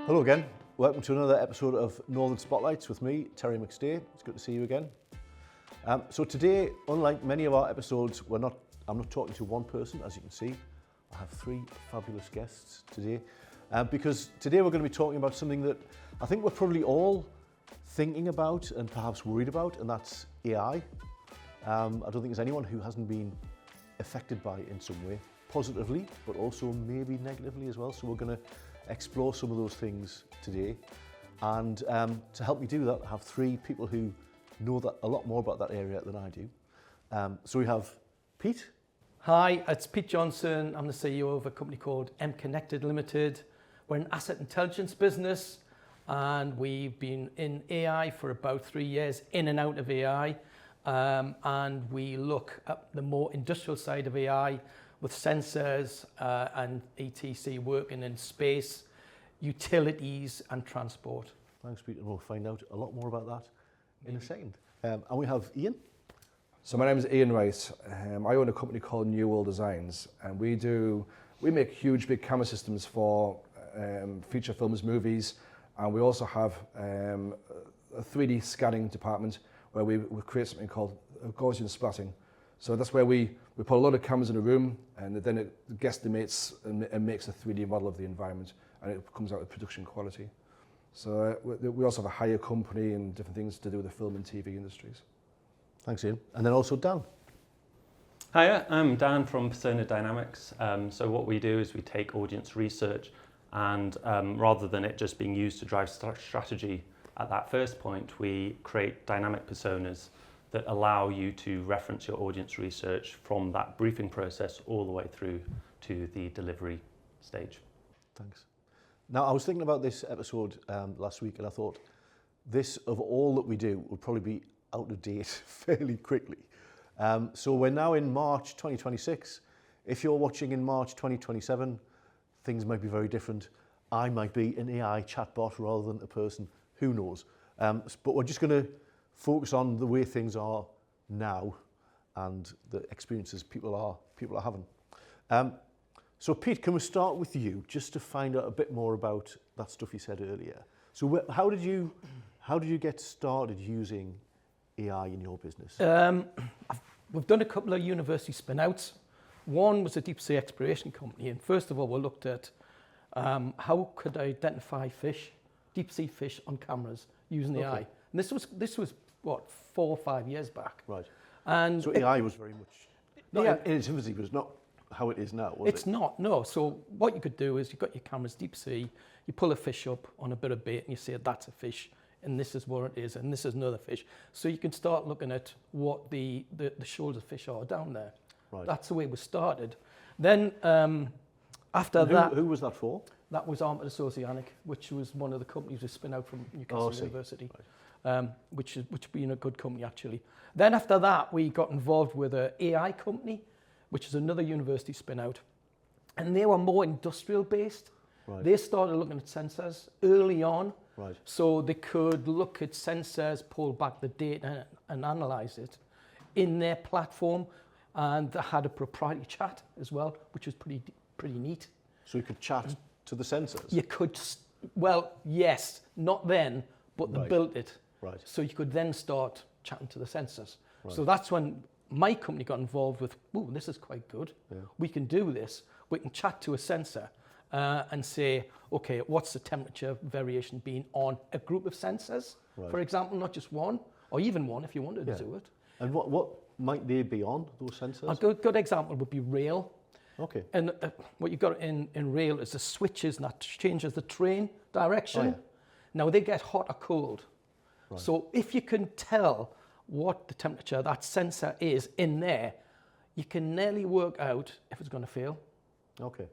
Hello again. Welcome to another episode of Northern Spotlights with me, Terry McStay. It's good to see you again. So today, unlike many of our episodes, I'm not talking to one person, as you can see. I have three fabulous guests today, because today we're going to be talking about something that I think we're probably all thinking about and perhaps worried about, and that's AI. I don't think there's anyone who hasn't been affected by it in some way, positively, but also maybe negatively as well. So we're going to explore some of those things today. And to help me do that, I have three people who know that a lot more about that area than I do. So we have Pete. Hi, it's Pete Johnson. I'm the CEO of a company called MConnected Limited. We're an asset intelligence business, and we've been in AI for about 3 years, in and out of AI. And we look at the more industrial side of AI with sensors and ETC working in space, utilities and transport. Thanks, Pete, and we'll find out a lot more about that in a second. And we have Ian. So my name is Ian Wright. I own a company called New World Designs, and we make huge big camera systems for feature films, movies, and we also have a 3D scanning department where we create something called Gaussian splatting. So that's where we put a lot of cameras in a room, and then it guesstimates and makes a 3D model of the environment, and it comes out with production quality. So we also have a hire company and different things to do with the film and TV industries. Thanks, Ian. And then also Dan. Hiya, I'm Dan from Persona Dynamics. So what we do is we take audience research and rather than it just being used to drive strategy at that first point, we create dynamic personas that allow you to reference your audience research from that briefing process all the way through to the delivery stage. Thanks. Now, I was thinking about this episode last week, and I thought this, of all that we do, would probably be out of date fairly quickly. So we're now in March 2026. If you're watching in March 2027, things might be very different. I might be an AI chatbot rather than a person. Who knows? But we're just going to focus on the way things are now and the experiences people are having. So Pete, can we start with you just to find out a bit more about that stuff you said earlier? So how did you get started using AI in your business? We've done a couple of university spin-outs. One was a deep sea exploration company, and first of all we looked at how could I identify fish, deep sea fish on cameras using AI. And this was what, 4 or 5 years back. Right. And so AI was very much in its infancy, but it's not how it is now, was it? It's not, no. So what you could do is you've got your cameras deep sea, you pull a fish up on a bit of bait and you say that's a fish, and this is what it is, and this is another fish. So you can start looking at what the shoals of fish are down there. Right. That's the way we started. Then after that... Who was that for? That was Armored Oceanic, which was one of the companies we spin out from Newcastle University, right. which being a good company actually. Then after that, we got involved with an AI company, which is another university spin out, and they were more industrial based. Right. They started looking at sensors early on, right. So they could look at sensors, pull back the data and analyze it in their platform, and they had a proprietary chat as well, which was pretty neat. So you could chat to the sensors? You could, well, yes, not then, but they built it. Right. So you could then start chatting to the sensors. Right. So that's when my company got involved with, ooh, this is quite good. Yeah. We can do this. We can chat to a sensor and say, okay, what's the temperature variation being on a group of sensors, for example, not just one, or even one if you wanted to do it. And what might they be on, those sensors? A good example would be rail. Okay. And what you've got in rail is the switches, and that changes the train direction. Oh, yeah. Now they get hot or cold. Right. So if you can tell what the temperature that sensor is in there, you can nearly work out if it's going to fail. Okay.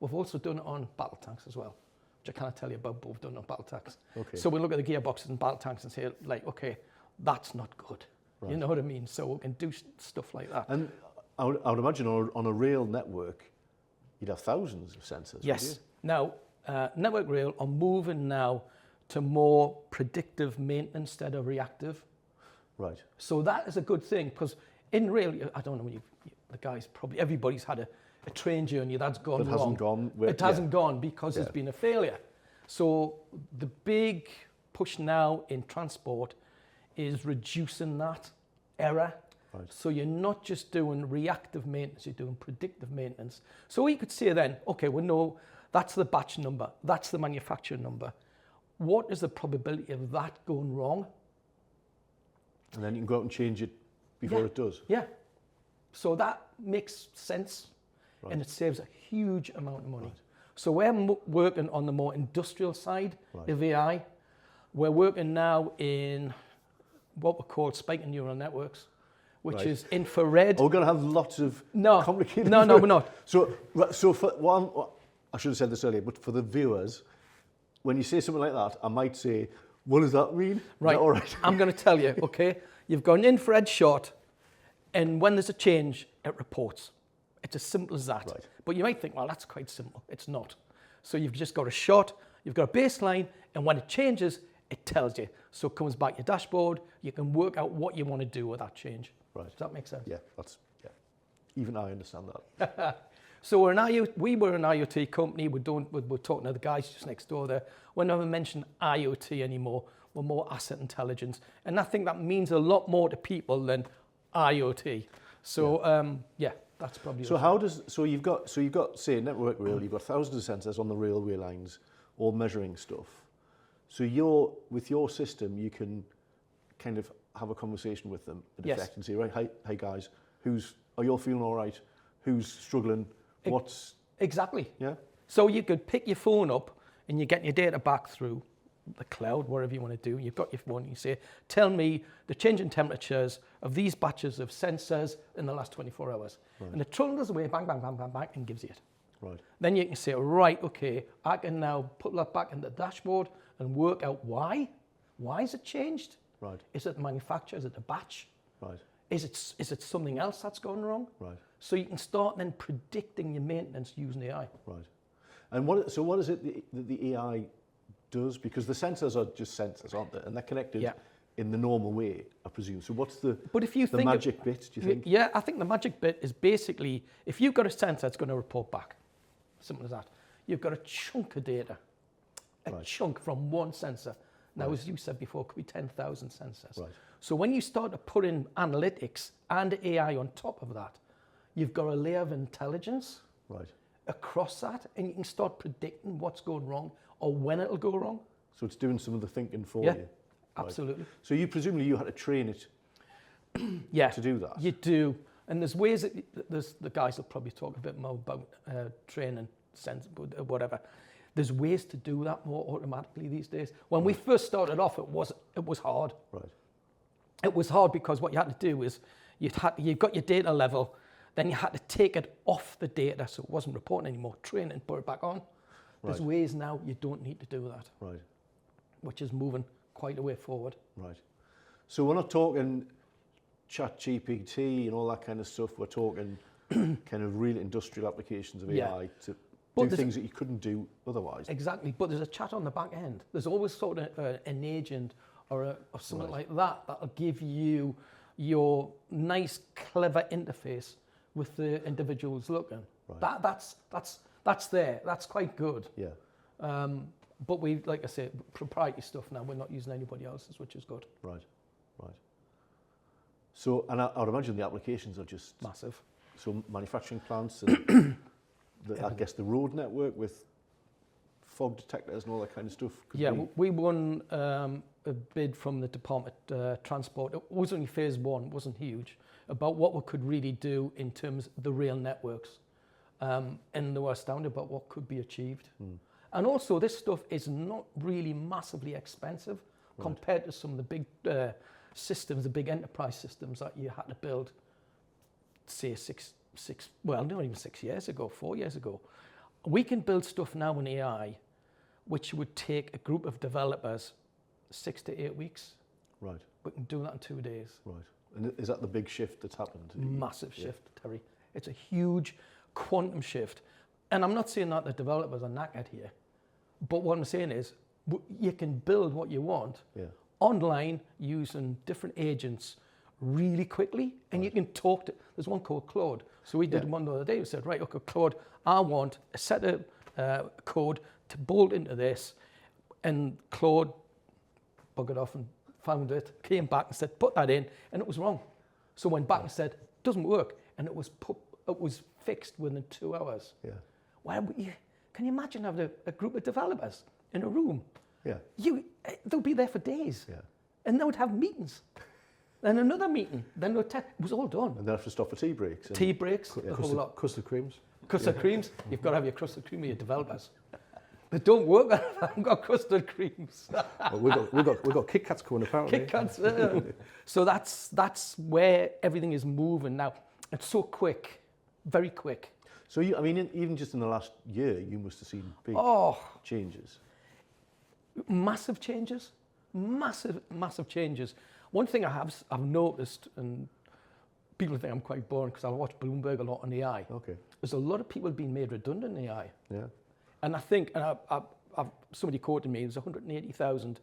We've also done it on battle tanks as well, which I can't tell you about, but we've done it on battle tanks. Okay. So we look at the gearboxes and battle tanks and say, like, okay, that's not good. Right. You know what I mean? So we can do stuff like that. And I would imagine on a rail network, you'd have thousands of sensors. Yes. Now, network rail are moving now to more predictive maintenance instead of reactive. Right. So that is a good thing, because in rail, I don't know, the guys, probably everybody's had a train journey that's gone wrong. Hasn't gone. It hasn't gone because it's been a failure. So the big push now in transport is reducing that error. Right. So you're not just doing reactive maintenance, you're doing predictive maintenance. So you could say then, okay, we know that's the batch number, that's the manufacturer number. What is the probability of that going wrong? And then you can go out and change it before it does. Yeah. So that makes sense, Right. and it saves a huge amount of money. Right. So we're working on the more industrial side Right. of AI. We're working now in what we call spiking neural networks, which Right. is infrared. Are we going to have lots of No, complicated... no, we're not. So for one, I should have said this earlier, but for the viewers, when you say something like that, I might say, what does that mean? Right. Is that all right? I'm going to tell you, okay? You've got an infrared shot, and when there's a change, it reports. It's as simple as that. Right. But you might think, well, that's quite simple. It's not. So you've just got a shot, you've got a baseline, and when it changes, it tells you. So it comes back your dashboard, you can work out what you want to do with that change. Right. Does that make sense? Yeah, even I understand that. So we were an IoT company. We're talking to the guys just next door there. We never mention IoT anymore. We're more asset intelligence. And I think that means a lot more to people than IoT. So yeah, that's probably So you've got say network rail, you've got thousands of sensors on the railway lines, all measuring stuff. So with your system, you can kind of have a conversation with them in Yes. effect and say, right, hey guys, are you all feeling all right? Who's struggling? What's Exactly. yeah? So you could pick your phone up and you get your data back through the cloud, wherever you want to do. You've got your phone and you say, tell me the change in temperatures of these batches of sensors in the last 24 hours. Right. And it trundles away, bang, bang, bang, bang, bang, and gives you it. Right. Then you can say, right, okay, I can now put that back in the dashboard and work out why. Why is it changed? Right. Is it the manufacturer? Is it the batch? Right. Is it something else that's gone wrong? Right. So you can start then predicting your maintenance using AI. Right. And what is it that the AI does? Because the sensors are just sensors, aren't they? And they're connected Yeah. in the normal way, I presume. So what's the But if you think magic bit, do you think? Yeah, I think the magic bit is basically if you've got a sensor that's going to report back, simple as that. You've got a chunk of data, a Right. chunk from one sensor. Now, Right. as you said before, it could be 10,000 sensors. Right. So when you start to put in analytics and AI on top of that, you've got a layer of intelligence Right. across that, and you can start predicting what's going wrong or when it'll go wrong. So it's doing some of the thinking for Yeah, you. Right. absolutely. So presumably you had to train it Yeah, to do that. you do. And there's ways that the guys will probably talk a bit more about training, sense, whatever. There's ways to do that more automatically these days. When we first started off, it was hard. Right. It was hard because what you had to do is you've got your data level, then you had to take it off the data so it wasn't reporting anymore, train it and put it back on. There's Right. ways now you don't need to do that, Right. which is moving quite a way forward. Right. So we're not talking ChatGPT and all that kind of stuff. We're talking kind of real industrial applications of Yeah. AI to But do there's- things that you couldn't do otherwise. Exactly, but there's a chat on the back end. There's always sort of an agent or something Right. like that that'll give you your nice, clever interface with the individuals looking. Right. That's there. That's quite good. Yeah. But we, like I say, proprietary stuff now. We're not using anybody else's, which is good. Right. Right. So, and I would imagine the applications are just Massive. so manufacturing plants and I guess the road network with fog detectors and all that kind of stuff. could Yeah, be- we won a bid from the Department of Transport. It was only phase one, wasn't huge, about what we could really do in terms of the rail networks. And they were astounded about what could be achieved. And also, this stuff is not really massively expensive compared to some of the big systems, the big enterprise systems that you had to build, say, not even 6 years ago, 4 years ago. We can build stuff now in AI, which would take a group of developers 6 to 8 weeks. Right. We can do that in 2 days. Right. And is that the big shift that's happened? Massive Yeah. shift, Terry. It's a huge quantum shift. And I'm not saying that the developers are knackered here, but what I'm saying is you can build what you want Yeah. online using different agents really quickly, and you can talk to, there's one called Claude. So we did Yeah. one the other day. We said, right, okay, Claude, I want a set of code to bolt into this, And Claude buggered off and found it, came back and said, put that in, and it was wrong. So went back and said, doesn't work, and it was fixed within 2 hours. Yeah. Can you imagine having a group of developers in a room? Yeah. They'll be there for days. Yeah. And they would have meetings. Then another meeting. Then it was all done. And then have to stop for tea breaks. Tea breaks, the whole lot. Custard creams. Custard creams. You've got to have your custard cream with your developers. They don't work if I haven't got custard creams. Well, we've got Kit Kats coming apparently. Kit Kats. So that's where everything is moving now. It's so quick, very quick. So even just in the last year, you must have seen big changes. Massive changes, massive changes. One thing I've noticed, and people think I'm quite boring because I watch Bloomberg a lot on AI. Okay. There's a lot of people being made redundant in AI. Yeah. And I think, and somebody quoted me, there's 180,000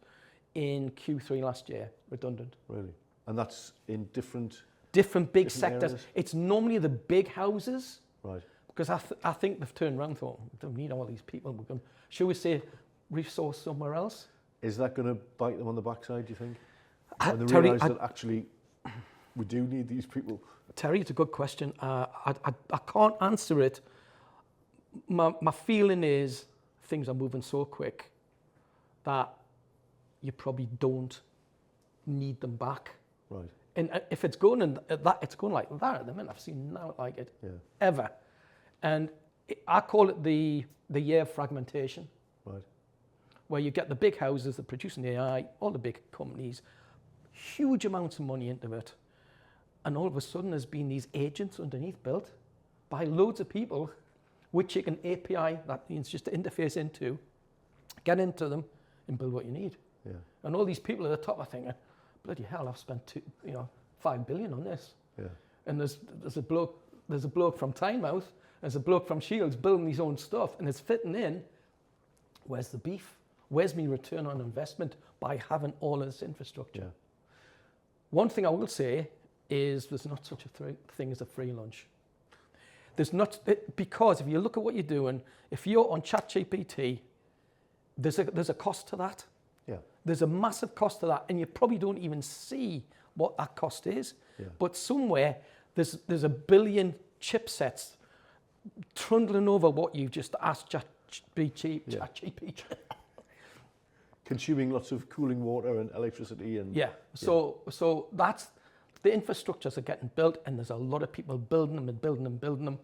in Q3 last year redundant. Really? And that's in different big sectors. areas? It's normally the big houses. Right. Because I think they've turned around and thought, we don't need all these people. We're going, shall we say, resource somewhere else? Is that going to bite them on the backside, do you think? When they Terry, realise that actually we do need these people? Terry, it's a good question. I can't answer it. My feeling is things are moving so quick that you probably don't need them back. Right. And if it's going it's going like that at the minute. I've seen nothing like it ever. And I call it the year of fragmentation. Right. Where you get the big houses that are producing AI, all the big companies, huge amounts of money into it. And all of a sudden there's been these agents underneath built by loads of people, which you can API, that means just to interface into, get into them and build what you need. Yeah. And all these people at the top are thinking, bloody hell, I've spent $5 billion on this. Yeah. And there's a bloke from Tynemouth, there's a bloke from Shields building his own stuff, and it's fitting in. Where's the beef? Where's my return on investment by having all of this infrastructure? Yeah. One thing I will say is there's not such a thing as a free lunch. There's not, because if you look at what you're doing, if you're on ChatGPT, there's a cost to that. Yeah. There's a massive cost to that, and you probably don't even see what that cost is. Yeah. But somewhere there's a billion chipsets trundling over what you just asked ChatGPT. Consuming lots of cooling water and electricity and So that's the infrastructures are getting built, and there's a lot of people building them.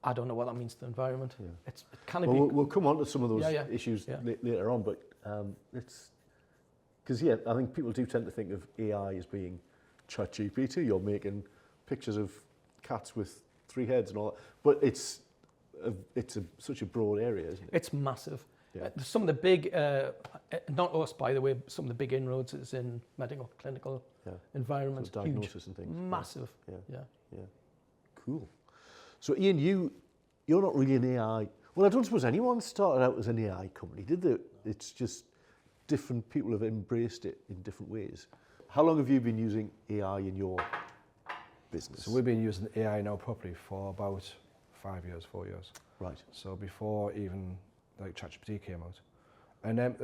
I don't know what that means to the environment. Yeah. It kind of we'll come on to some of those issues Yeah. later on, but it's because I think people do tend to think of AI as being ChatGPT. You're making pictures of cats with 3 heads and all that, but it's such a broad area, isn't it? It's massive. Yeah. Some of the big, not us by the way, some of the big inroads is in medical, clinical environments. So diagnosis and things. Massive. Yeah. Cool. So Ian, you're not really an AI. Well, I don't suppose anyone started out as an AI company, did they? It's just different people have embraced it in different ways. How long have you been using AI in your business? So we've been using AI now properly for about 4 years. Right. So before even like ChatGPT came out. And then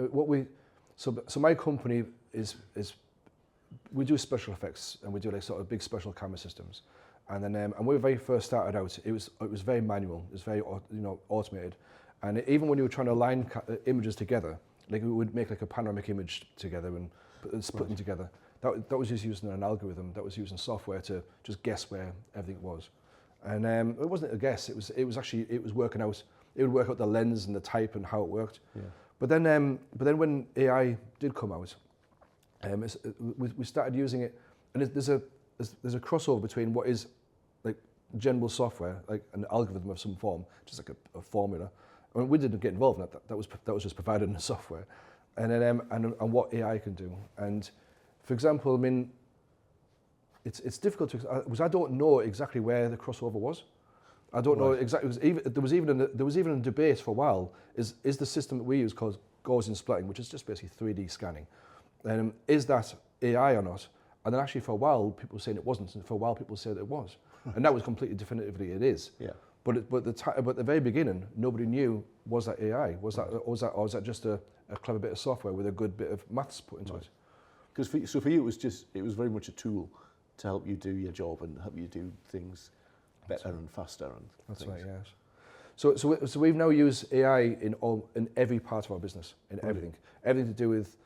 so my company is we do special effects, and we do like sort of big special camera systems. And then and when we very first started out, it was very manual. It was very automated. And even when you were trying to align images together, like we would make like a panoramic image together and split them together. That was just using an algorithm. That was using software to just guess where everything was. And it wasn't a guess. It was actually working out. It would work out the lens and the type and how it worked. Yeah. But then when AI did come out, we started using it, and there's a crossover between what is like general software, like an algorithm of some form, just like a formula. I mean, we didn't get involved in that. That was just provided in the software, and then and what AI can do. And for example, I mean, it's difficult because I don't know exactly where the crossover was. I don't know exactly. There was even a debate for a while. Is the system that we use called Gaussian splitting, which is just basically 3D scanning, is that AI or not? And then actually for a while people were saying it wasn't, and for a while people said it was, and that was completely definitively it is. Yeah. But at the very beginning, nobody knew, was that AI? Was that just a a clever bit of software with a good bit of maths put into it. Because for you, it was very much a tool to help you do your job and help you do things better and faster and That's things. right, yes. So we've now used AI in every part of our business, in everything. Everything to do with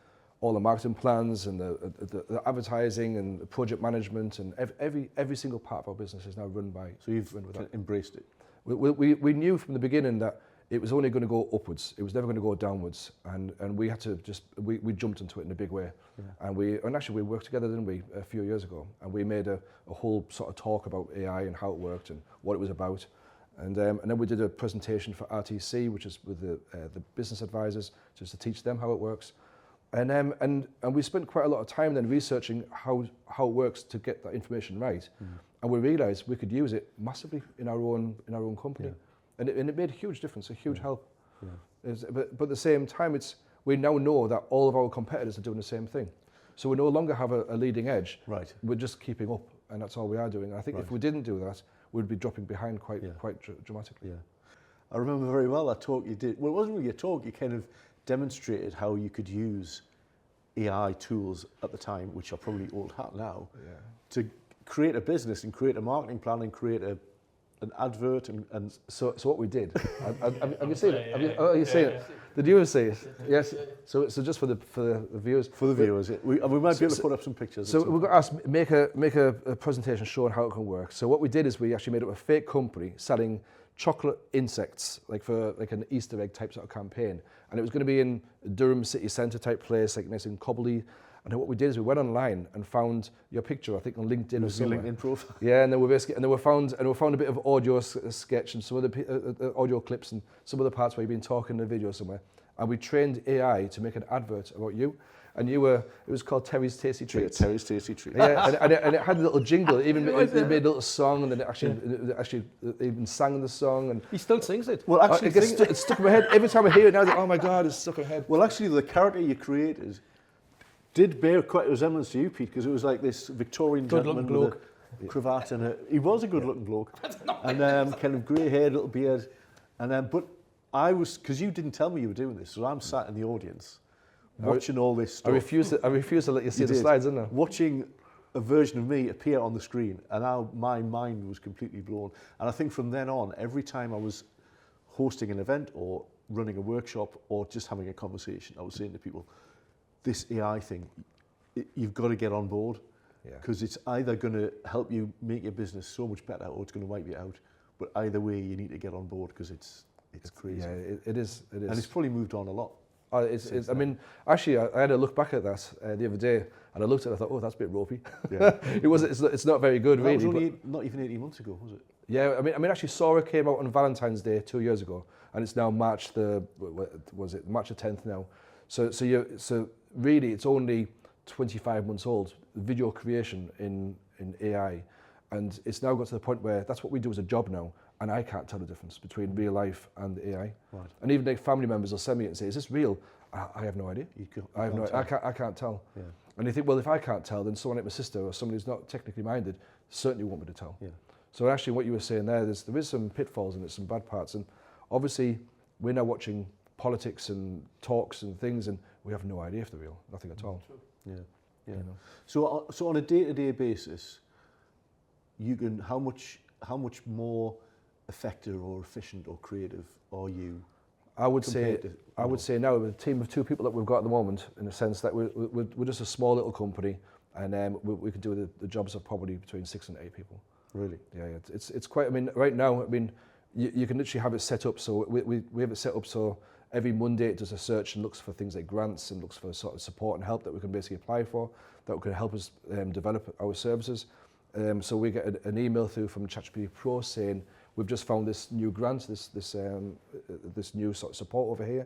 all the marketing plans and the advertising and the project management, and every single part of our business is now run by. So you've embraced it. We knew from the beginning that it was only going to go upwards. It was never going to go downwards, and we had to we jumped into it in a big way. Yeah. And actually we worked together, didn't we, a few years ago, and we made a whole sort of talk about AI and how it worked and what it was about. And then we did a presentation for RTC, which is with the business advisors, just to teach them how it works. And we spent quite a lot of time then researching how it works to get that information right. And we realised we could use it massively in our own company. Yeah. And it made a huge difference, a huge help. Yeah. But at the same time, we now know that all of our competitors are doing the same thing. So we no longer have a leading edge. Right. We're just keeping up, and that's all we are doing. And I think if we didn't do that, we'd be dropping behind quite dramatically. Yeah. I remember very well that talk you did. Well, it wasn't really a talk. You kind of demonstrated how you could use AI tools at the time, which are probably old hat now, to create a business and create a marketing plan and create an advert. And so what we did, have you seen it? Have you seen it? Did you ever see it? Yes. So just for the viewers. For the viewers, we might be able to put up some pictures. So we've got asked make a presentation showing how it can work. So what we did is we actually made up a fake company selling chocolate insects, like an Easter egg type sort of campaign, and it was going to be in Durham city centre type place, like nice and cobbly. And then what we did is we went online and found your picture, I think on LinkedIn or somewhere. LinkedIn profile. Yeah, and then we found a bit of audio sketch and some of the audio clips and some of the parts where you've been talking in a video somewhere. And we trained AI to make an advert about you. And it was called Terry's Tasty Treats. Yeah, Terry's Tasty Treats. Yeah, and it had a little jingle. It made a little song, and then it actually even sang the song. And he still sings it. Well, actually, it stuck in my head every time I hear it. Now, I think, oh my God, it's stuck in my head. Well, actually, the character you created did bear quite a resemblance to you, Pete, because it was like this Victorian gentleman with a cravat and he was a good-looking bloke, and kind of grey hair, little beard, and but I was, because you didn't tell me you were doing this, so I'm sat in the audience. Watching all this stuff. I refused to let you see the slides, didn't I? Watching a version of me appear on the screen, and now my mind was completely blown. And I think from then on, every time I was hosting an event or running a workshop or just having a conversation, I was saying to people, this AI thing, you've got to get on board, because it's either going to help you make your business so much better or it's going to wipe you out. But either way, you need to get on board, because it's crazy. Yeah, it is. And it's probably moved on a lot. I mean, actually, I had a look back at that the other day, and I looked at it and I thought, oh, that's a bit ropey. Yeah. It's not very good, really. That was only not even 18 months ago, was it? Yeah, I mean, actually, Sora came out on Valentine's Day 2 years ago, and it's now March the 10th now. So really, it's only 25 months old. Video creation in AI, and it's now got to the point where that's what we do as a job now. And I can't tell the difference between real life and AI. Right. And even like family members will send me it and say, "Is this real?" I have no idea. I can't tell. Yeah. And you think, well, if I can't tell, then someone like my sister or somebody who's not technically minded certainly won't be able to tell. Yeah. So actually, what you were saying there is some pitfalls and there's some bad parts. And obviously, we're now watching politics and talks and things, and we have no idea if they're real. Nothing at all. True. Yeah. Yeah. You know. So on a day-to-day basis, you can how much more effective or efficient or creative are you? I would say now with a team of 2 people that we've got at the moment, in the sense that we're just a small little company, and we could do the jobs of probably between 6 and 8 people. Really? Yeah. It's quite. I mean, right now, I mean, you can literally have it set up. So we have it set up so every Monday it does a search and looks for things like grants and looks for sort of support and help that we can basically apply for, that can help us develop our services. So we get an email through from ChatGPT Pro saying, we've just found this new grant, this new sort of support over here.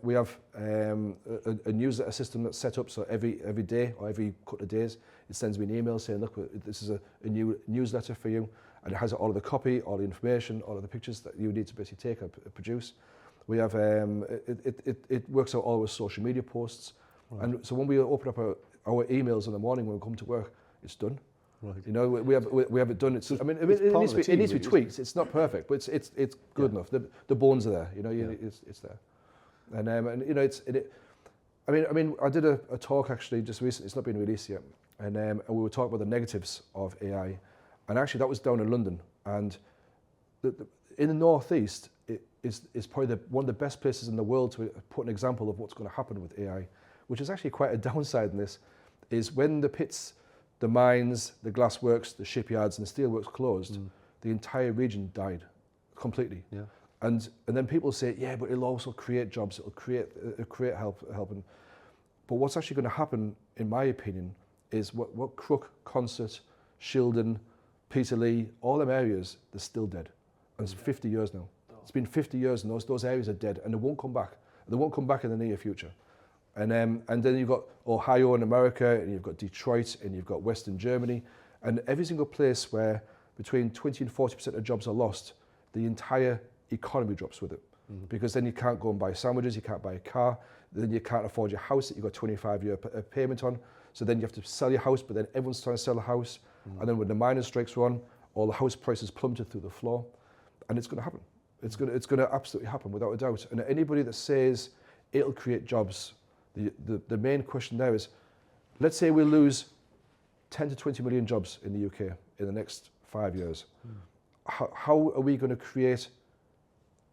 We have a newsletter system that's set up, so every day or every couple of days, it sends me an email saying, look, this is a new newsletter for you, and it has all of the copy, all the information, all of the pictures that you need to basically take and produce. We have, it works out all our social media posts, and so when we open up our emails in the morning when we come to work, it's done. Right. You know, we have it done. It needs to be tweaked. It's not perfect, but it's good enough. The bones are there. You know, it's there. And you know, I mean, I did a talk actually just recently. It's not been released yet, and we were talking about the negatives of AI, and actually that was down in London, and in the northeast, it is probably one of the best places in the world to put an example of what's going to happen with AI, which is actually quite a downside in this, is when the pits, the mines, the glassworks, the shipyards, and the steelworks closed, the entire region died completely. Yeah. And then people say, yeah, but it'll also create jobs, it'll create help. But what's actually going to happen, in my opinion, is what Crook, Consett, Shildon, Peterlee, all them areas, they're still dead. And it's 50 years now. It's been 50 years and those areas are dead and they won't come back. They won't come back in the near future. And then you've got Ohio in America, and you've got Detroit, and you've got Western Germany, and every single place where between 20 and 40% of jobs are lost, the entire economy drops with it. Because then you can't go and buy sandwiches, you can't buy a car, then you can't afford your house that you've got 25-year payment on, so then you have to sell your house, but then everyone's trying to sell a house, and then when the miners' strikes are on, all the house prices plummeted through the floor, and it's going to happen. It's going to absolutely happen without a doubt. And anybody that says it'll create jobs, the main question there is, let's say we lose 10 to 20 million jobs in the UK in the next 5 years. How are we going to create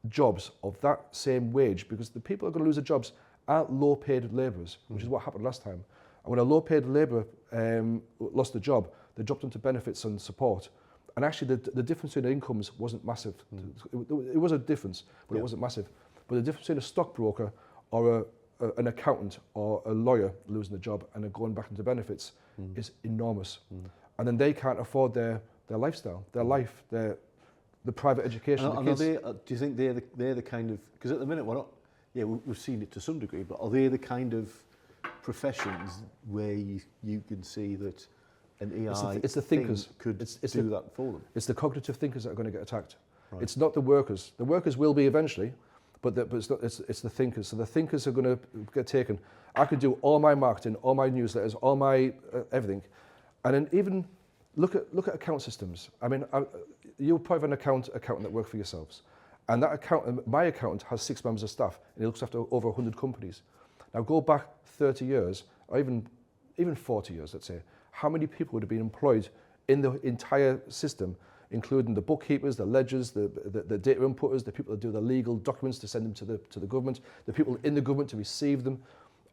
jobs of that same wage? Because the people who are going to lose their jobs aren't low-paid labourers, which is what happened last time. And when a low-paid labourer lost a job, they dropped into benefits and support. And actually, the difference in incomes wasn't massive. It was a difference, but it wasn't massive. But the difference in a stockbroker or an accountant or a lawyer losing a job and then going back into benefits is enormous. And then they can't afford their lifestyle, their life, the private education. And are they, do you think they're the kind of, because at the minute we're not, yeah, we've seen it to some degree, but are they the kind of professions where you can see that an AI it's the thinkers could do that for them? It's the cognitive thinkers that are going to get attacked. Right. It's not the workers. The workers will be eventually, but it's the thinkers. So the thinkers are going to get taken. I could do all my marketing, all my newsletters, all my everything, and then even look at account systems. I mean, you probably have an accountant that work for yourselves, and that my accountant has 6 members of staff, and he looks after over 100 companies. Now go back 30 years, or even 40 years, let's say. How many people would have been employed in the entire system, including the bookkeepers, the ledgers, the data inputters, the people that do the legal documents to send them to the government, the people in the government to receive them?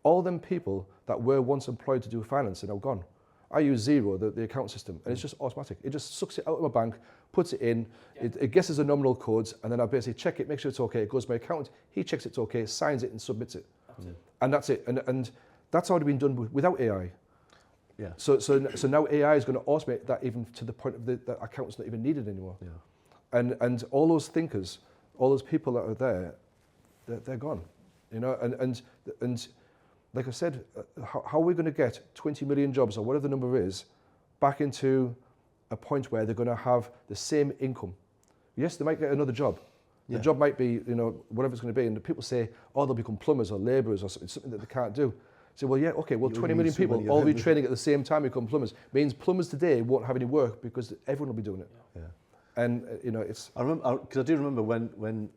All them people that were once employed to do finance are now gone. I use Xero, the account system, and it's just automatic. It just sucks it out of my bank, puts it in, it guesses the nominal codes, and then I basically check it, make sure it's okay. It goes to my accountant, he checks it's okay, signs it, and submits it. And that's it. And that's already been done without AI. Yeah. So now AI is going to automate that even to the point of the accountant's not even needed anymore. Yeah. And all those thinkers, all those people that are there, they're gone. You know, and like I said, how are we going to get 20 million jobs or whatever the number is back into a point where they're going to have the same income? Yes, they might get another job. The job might be, you know, whatever it's going to be. And the people say, oh, they'll become plumbers or labourers or something that they can't do. So, well, yeah, okay, well, 20 million people all be training at the same time become plumbers. Means plumbers today won't have any work because everyone will be doing it. Yeah. And, you know, it's... I remember, because I do remember when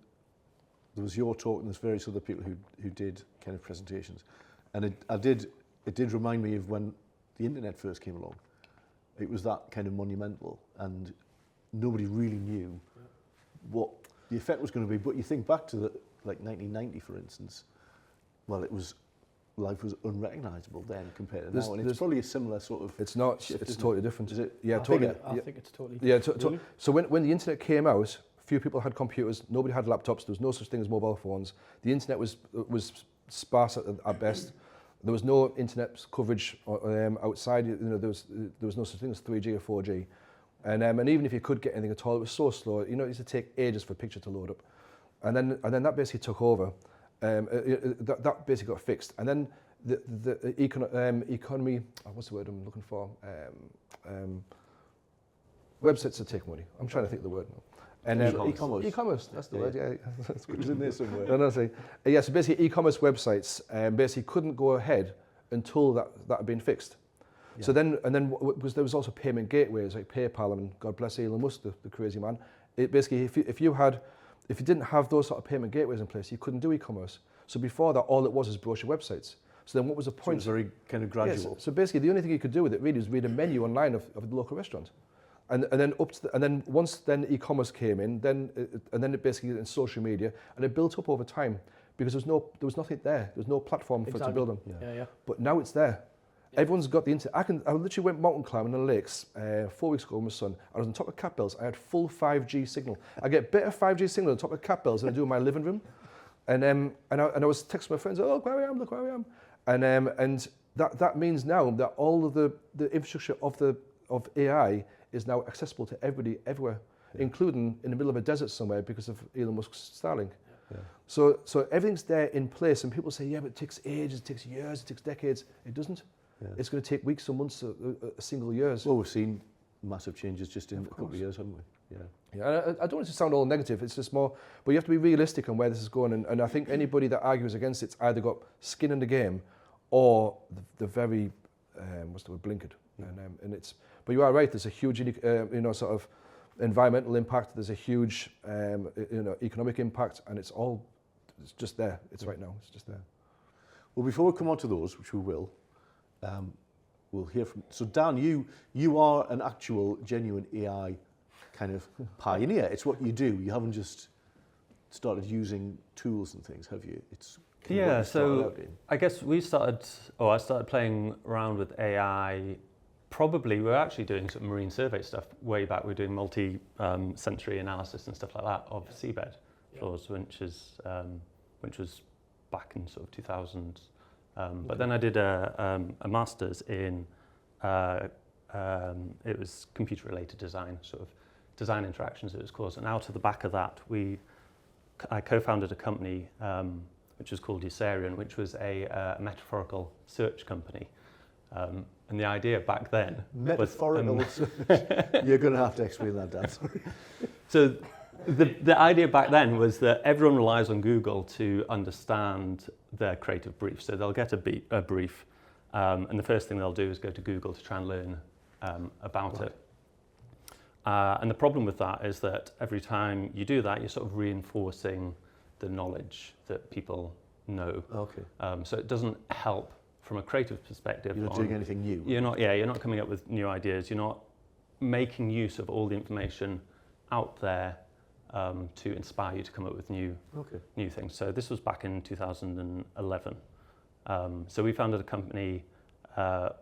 there was your talk and there's various other people who did kind of presentations. And it did remind me of when the internet first came along. It was that kind of monumental and nobody really knew what the effect was going to be. But you think back to like 1990, for instance, well, life was unrecognisable then compared to now, and it's probably a similar sort of... It's not, shift, it's totally different. Is it? Yeah, totally. I think it's totally... Yeah, really? So when the internet came out, few people had computers, nobody had laptops, there was no such thing as mobile phones. The internet was sparse at best. There was no internet coverage outside. You know, there was no such thing as 3G or 4G. And even if you could get anything at all, it was so slow. You know, it used to take ages for a picture to load up. And then that basically took over. That basically got fixed, and then the economy. What's the word I'm looking for? Websites are taking money. I'm trying to think of the word now. And e-commerce. E-commerce. That's the word. Yeah, that's good. It's in there somewhere. No, so basically, e-commerce websites basically couldn't go ahead until that had been fixed. Yeah. So then there was also payment gateways like PayPal, and God bless Elon Musk, the crazy man. It basically, if you didn't have those sort of payment gateways in place, you couldn't do e-commerce. So before that, all it was brochure websites. So then what was the point? So it was very kind of gradual. Yes. So basically, the only thing you could do with it really was read a menu online of the local restaurant. And then once then e-commerce came in, and then it basically in social media, and it built up over time because there was nothing there. There was no platform for it to build on. Yeah. But now it's there. Yeah. Everyone's got the internet. I literally went mountain climbing in the lakes 4 weeks ago with my son. I was on top of Cat Bells. I had full 5G signal. I get better 5G signal on top of Cat Bells than I do in my living room. And I was texting my friends, oh, look where I am, look where I am. And that means now that all of the infrastructure of AI is now accessible to everybody everywhere, including in the middle of a desert somewhere because of Elon Musk's Starlink. Yeah. So everything's there in place, and people say, yeah, but it takes ages, it takes years, it takes decades. It doesn't. Yeah. It's going to take weeks or months, a single years. Well, we've seen massive changes just in a couple of years, haven't we? Yeah. Yeah, I don't want it to sound all negative. It's just more, but you have to be realistic on where this is going. And I think anybody that argues against it's either got skin in the game, or the very what's the word, blinkered. Yeah. And it's. But you are right. There's a huge, sort of environmental impact. There's a huge, economic impact, and it's just there. It's right now. It's just there. Well, before we come on to those, which we will, we'll hear from. So Dan, you are an actual, genuine AI kind of pioneer. It's what you do. You haven't just started using tools and things, have you? It's yeah. So I guess I started playing around with AI. Probably we were actually doing some marine survey stuff way back. We were doing multi-sensory analysis and stuff like that of seabed floors, which was back in sort of 2000. But then I did a master's in it was computer-related design, sort of design interactions it was called. And out of the back of that, I co-founded a company which was called Usarian, which was a metaphorical search company. And the idea back then metaphorical search. You're going to have to explain that, Dan. Sorry. So the idea back then was that everyone relies on Google to understand their creative brief. So they'll get a brief, and the first thing they'll do is go to Google to try and learn about it. And the problem with that is that every time you do that, you're sort of reinforcing the knowledge that people know. Okay. So it doesn't help from a creative perspective. You're not doing anything new. You're not coming up with new ideas. You're not making use of all the information out there to inspire you to come up with new things. So this was back in 2011. So we founded a company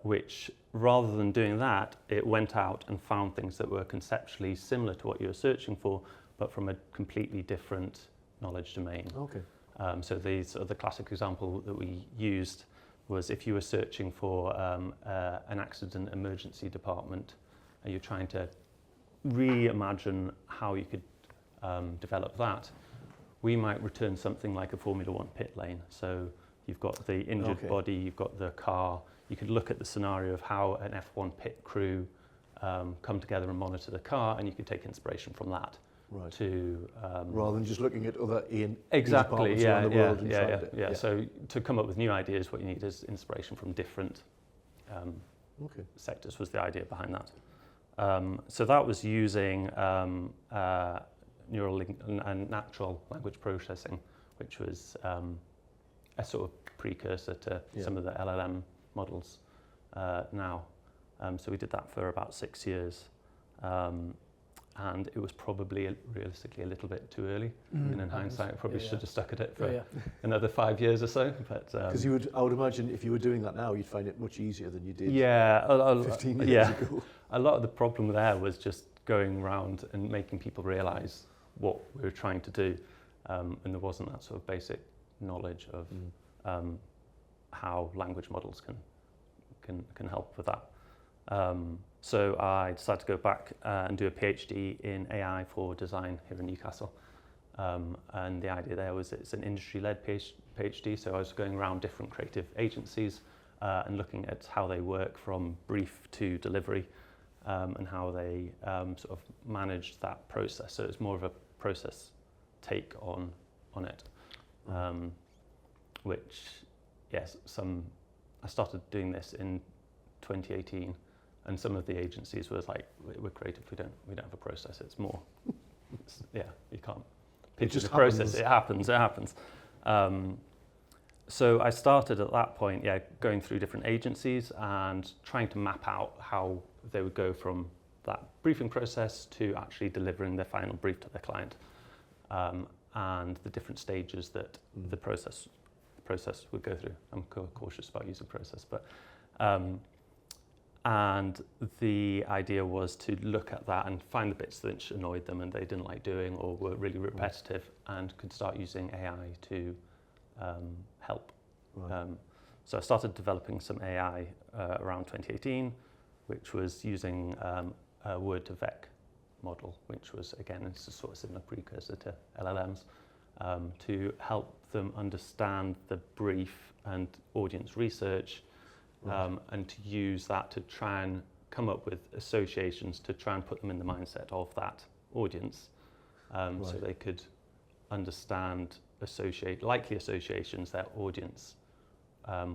which, rather than doing that, it went out and found things that were conceptually similar to what you were searching for, but from a completely different knowledge domain. Okay. So the classic example that we used was if you were searching for an accident emergency department and you're trying to reimagine how you could develop that, we might return something like a Formula One pit lane. So you've got the injured body, you've got the car. You could look at the scenario of how an F1 pit crew come together and monitor the car, and you could take inspiration from that. Right. To rather than just looking at other exactly, around the world. Yeah. So to come up with new ideas, what you need is inspiration from different sectors. Was the idea behind that. So that was using neural and natural language processing, which was a sort of precursor to some of the LLM models now. So we did that for about 6 years. And it was probably realistically a little bit too early. And in hindsight, I probably should have stuck at it for another 5 years or so. But because I would imagine if you were doing that now, you'd find it much easier than you did 15 years ago. A lot of the problem there was just going around and making people realise what we were trying to do, and there wasn't that sort of basic knowledge of how language models can help with that. So I decided to go back and do a PhD in AI for design here in Newcastle. And the idea there was it's an industry-led PhD, so I was going around different creative agencies and looking at how they work from brief to delivery and how they sort of managed that process. So it's more of a process take on it, which, yes, I started doing this in 2018. And some of the agencies were like, "We're creative. We don't have a process. It's more, you can't pitch the process. It happens. So I started at that point, going through different agencies and trying to map out how they would go from that briefing process to actually delivering their final brief to their client, and the different stages that the process would go through. I'm cautious about using process, but and the idea was to look at that and find the bits that annoyed them and they didn't like doing or were really repetitive, and could start using AI to help. Right. So I started developing some AI around 2018, which was using a word to vec model, which was, again, it's a sort of similar precursor to LLMs, to help them understand the brief and audience research, and to use that to try and come up with associations to try and put them in the mindset of that audience, so they could understand likely associations their audience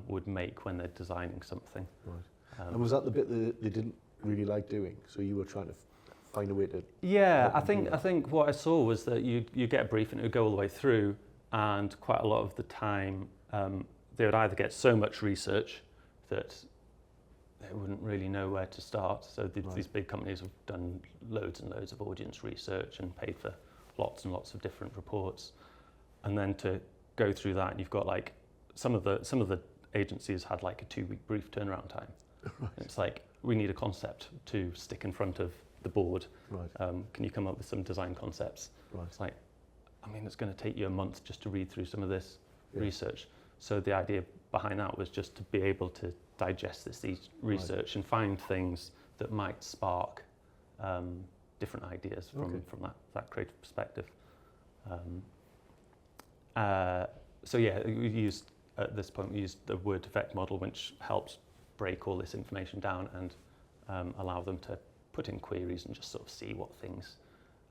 would make when they're designing something. Right. And was that the bit that they didn't really like doing? So you were trying to find a way to... Yeah, I think what I saw was that you get a brief and it would go all the way through, and quite a lot of the time they would either get so much research that they wouldn't really know where to start. So these big companies have done loads and loads of audience research and paid for lots and lots of different reports. And then to go through that, you've got like some of the agencies had like a 2-week brief turnaround time. Right. It's like, we need a concept to stick in front of the board. Right. Can you come up with some design concepts? Right. It's like, I mean, it's going to take you a month just to read through some of this research. So the idea behind that was just to be able to digest this research and find things that might spark different ideas from that creative perspective. So yeah, at this point we used the word effect model, which helps break all this information down and allow them to put in queries and just sort of see what things,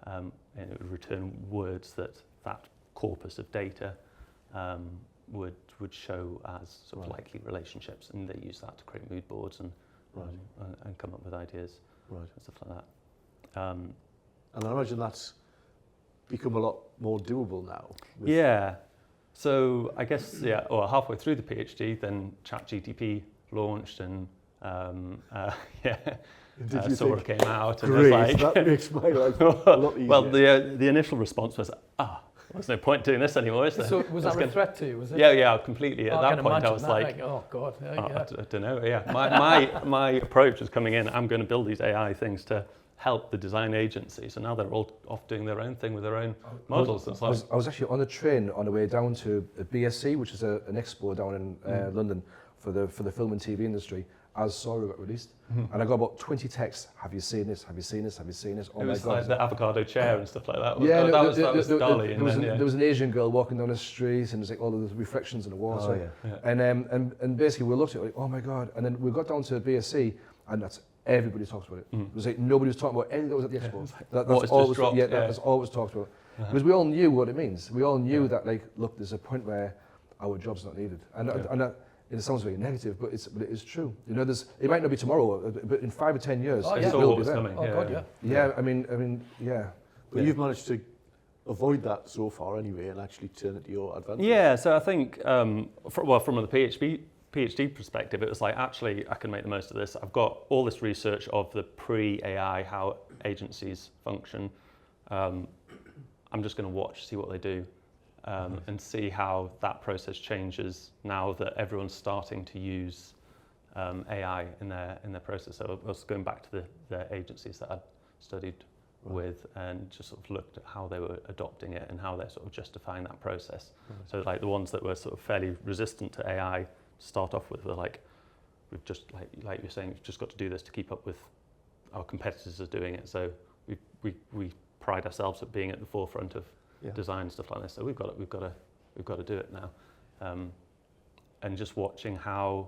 and it would return words that corpus of data would show as sort of likely relationships, and they use that to create mood boards and come up with ideas and stuff like that. And I imagine that's become a lot more doable now. Yeah. So I guess, halfway through the PhD, then ChatGPT launched, and Sora came out, and great, was like, that makes my life a lot easier. Well, the initial response was, there's no point doing this anymore, is there? So was that a threat to you, was it? Yeah, completely. At that point, I was like, oh God. I don't know. Yeah, my approach was coming in. I'm going to build these AI things to help the design agency. So now they're all off doing their own thing with their own models. I was actually on the train on the way down to BSC, which is an expo down in London for the film and TV industry, as Sora got released. And I got about 20 texts. Have you seen this? Have you seen this? Have you seen this? Oh my God. Like the avocado chair and stuff like that. Yeah, that was Dolly. There was an Asian girl walking down the street, and there's like all of the reflections in the water. Oh, yeah. And basically we looked at it like, oh my God. And then we got down to BSC, and that's everybody talks about it. It was like nobody was talking about anything that was at the expo. That's all was talked about. Because we all knew what it means. We all knew that, like, look, there's a point where our job's not needed. And it sounds very negative, but it is true. You know, it might not be tomorrow, but in 5 or 10 years, it will be there. Coming. Oh God, yeah. Yeah, I mean, yeah. But you've managed to avoid that so far anyway, and actually turn it to your advantage. Yeah, so I think, from the PhD perspective, it was like, actually, I can make the most of this. I've got all this research of the pre-AI, how agencies function. I'm just going to see what they do, and see how that process changes now that everyone's starting to use AI in their process. So I was going back to the agencies that I'd studied with, and just sort of looked at how they were adopting it and how they're sort of justifying that process. So like the ones that were sort of fairly resistant to AI to start off with were like, we've just, like you're saying, we've just got to do this to keep up with our competitors are doing it. So we pride ourselves at being at the forefront of design and stuff like this. So we've got to do it now. And just watching how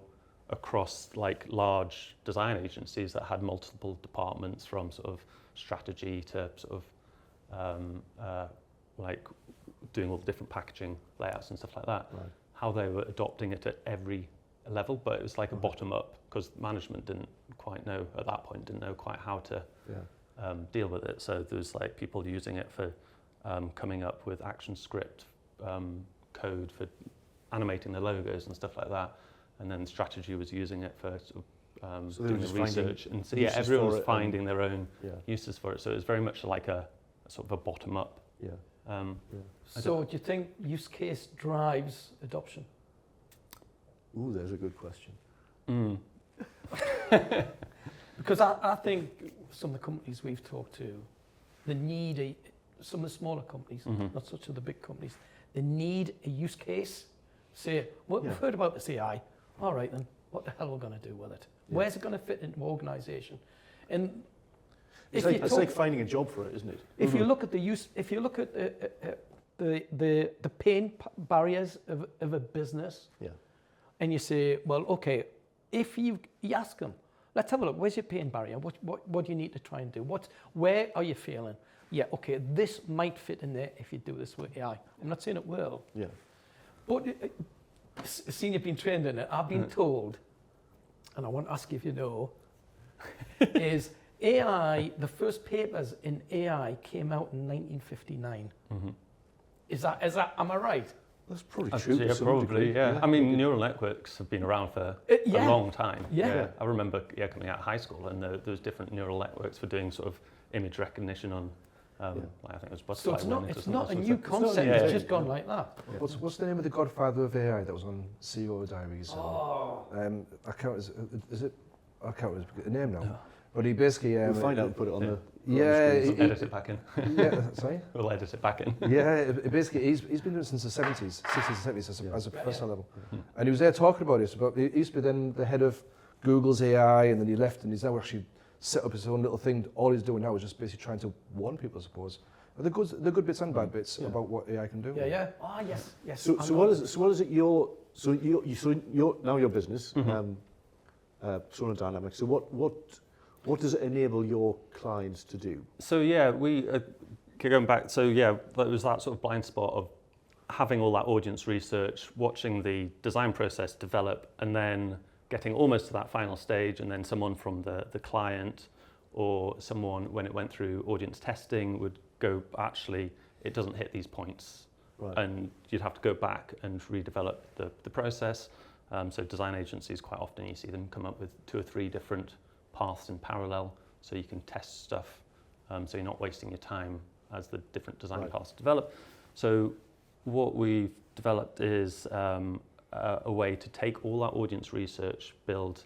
across like large design agencies that had multiple departments, from sort of strategy to sort of like doing all the different packaging layouts and stuff like that, how they were adopting it at every level, but it was like a bottom up, because management didn't quite know at that point, quite how to deal with it. So there was like people using it for coming up with action script code for animating the logos and stuff like that. And then strategy was using it for sort of So they were doing the just research. And so uses everyone for was it finding their own Yeah. uses for it. So it was very much like a sort of a bottom-up. Yeah. So do you think use case drives adoption? Ooh, there's a good question. Because I think some of the companies we've talked to, they need some of the smaller companies, not such of the big companies, they need a use case. Say, well, we've heard about this AI. All right, then, what the hell are we going to do with it? Yeah. Where's it going to fit into an organisation? And It's like finding a job for it, isn't it? if you look at the use, if you look at the pain barriers of a business, Yeah. and you say, well, okay, if you ask them, let's have a look. Where's your pain barrier? What do you need to try and do? Where are you failing? Yeah, okay, this might fit in there if you do this with AI. I'm not saying it will, Yeah. but seeing you've been trained in it, I've been told, and I want to ask you if you know, is AI, the first papers in AI came out in 1959. Is that, am I right? That's probably I'd true. say to some probably, degree. yeah. I mean, neural networks have been around for Yeah. a long time. Yeah. I remember coming out of high school and there was different neural networks for doing sort of image recognition on, like I think it was So butterfly it's not, wings or it's something. not a So new it's concept, new it's thing, just gone like that. Yeah. What's the name of the godfather of AI that was on CEO Diaries? Oh. I can't. Is it? I can't remember the name now. But he basically. We'll find out and put it on the. Yeah. We'll edit it back in. Yeah. Sorry. We'll edit it back in. Yeah. Basically, he's been doing it since the 70s, 60s and 70s as a professional level, and he was there talking about it. But he used to be then the head of Google's AI, and then he left, and he's now actually set up his own little thing. All he's doing now is just basically trying to warn people, I suppose. The good bits and bit bits about what AI can do. Yeah, yeah. Ah, yes, yes. So what is it your now your business, Sonar Dynamics. So what does it enable your clients to do? So yeah, we going back. So yeah, there was that sort of blind spot of having all that audience research, watching the design process develop, and then getting almost to that final stage, and then someone from the client or someone, when it went through audience testing, would go, actually, it doesn't hit these points. Right. And you'd have to go back and redevelop the process. So design agencies, quite often you see them come up with 2 or 3 different paths in parallel, so you can test stuff, so you're not wasting your time as the different design paths develop. So what we've developed is a way to take all that audience research, build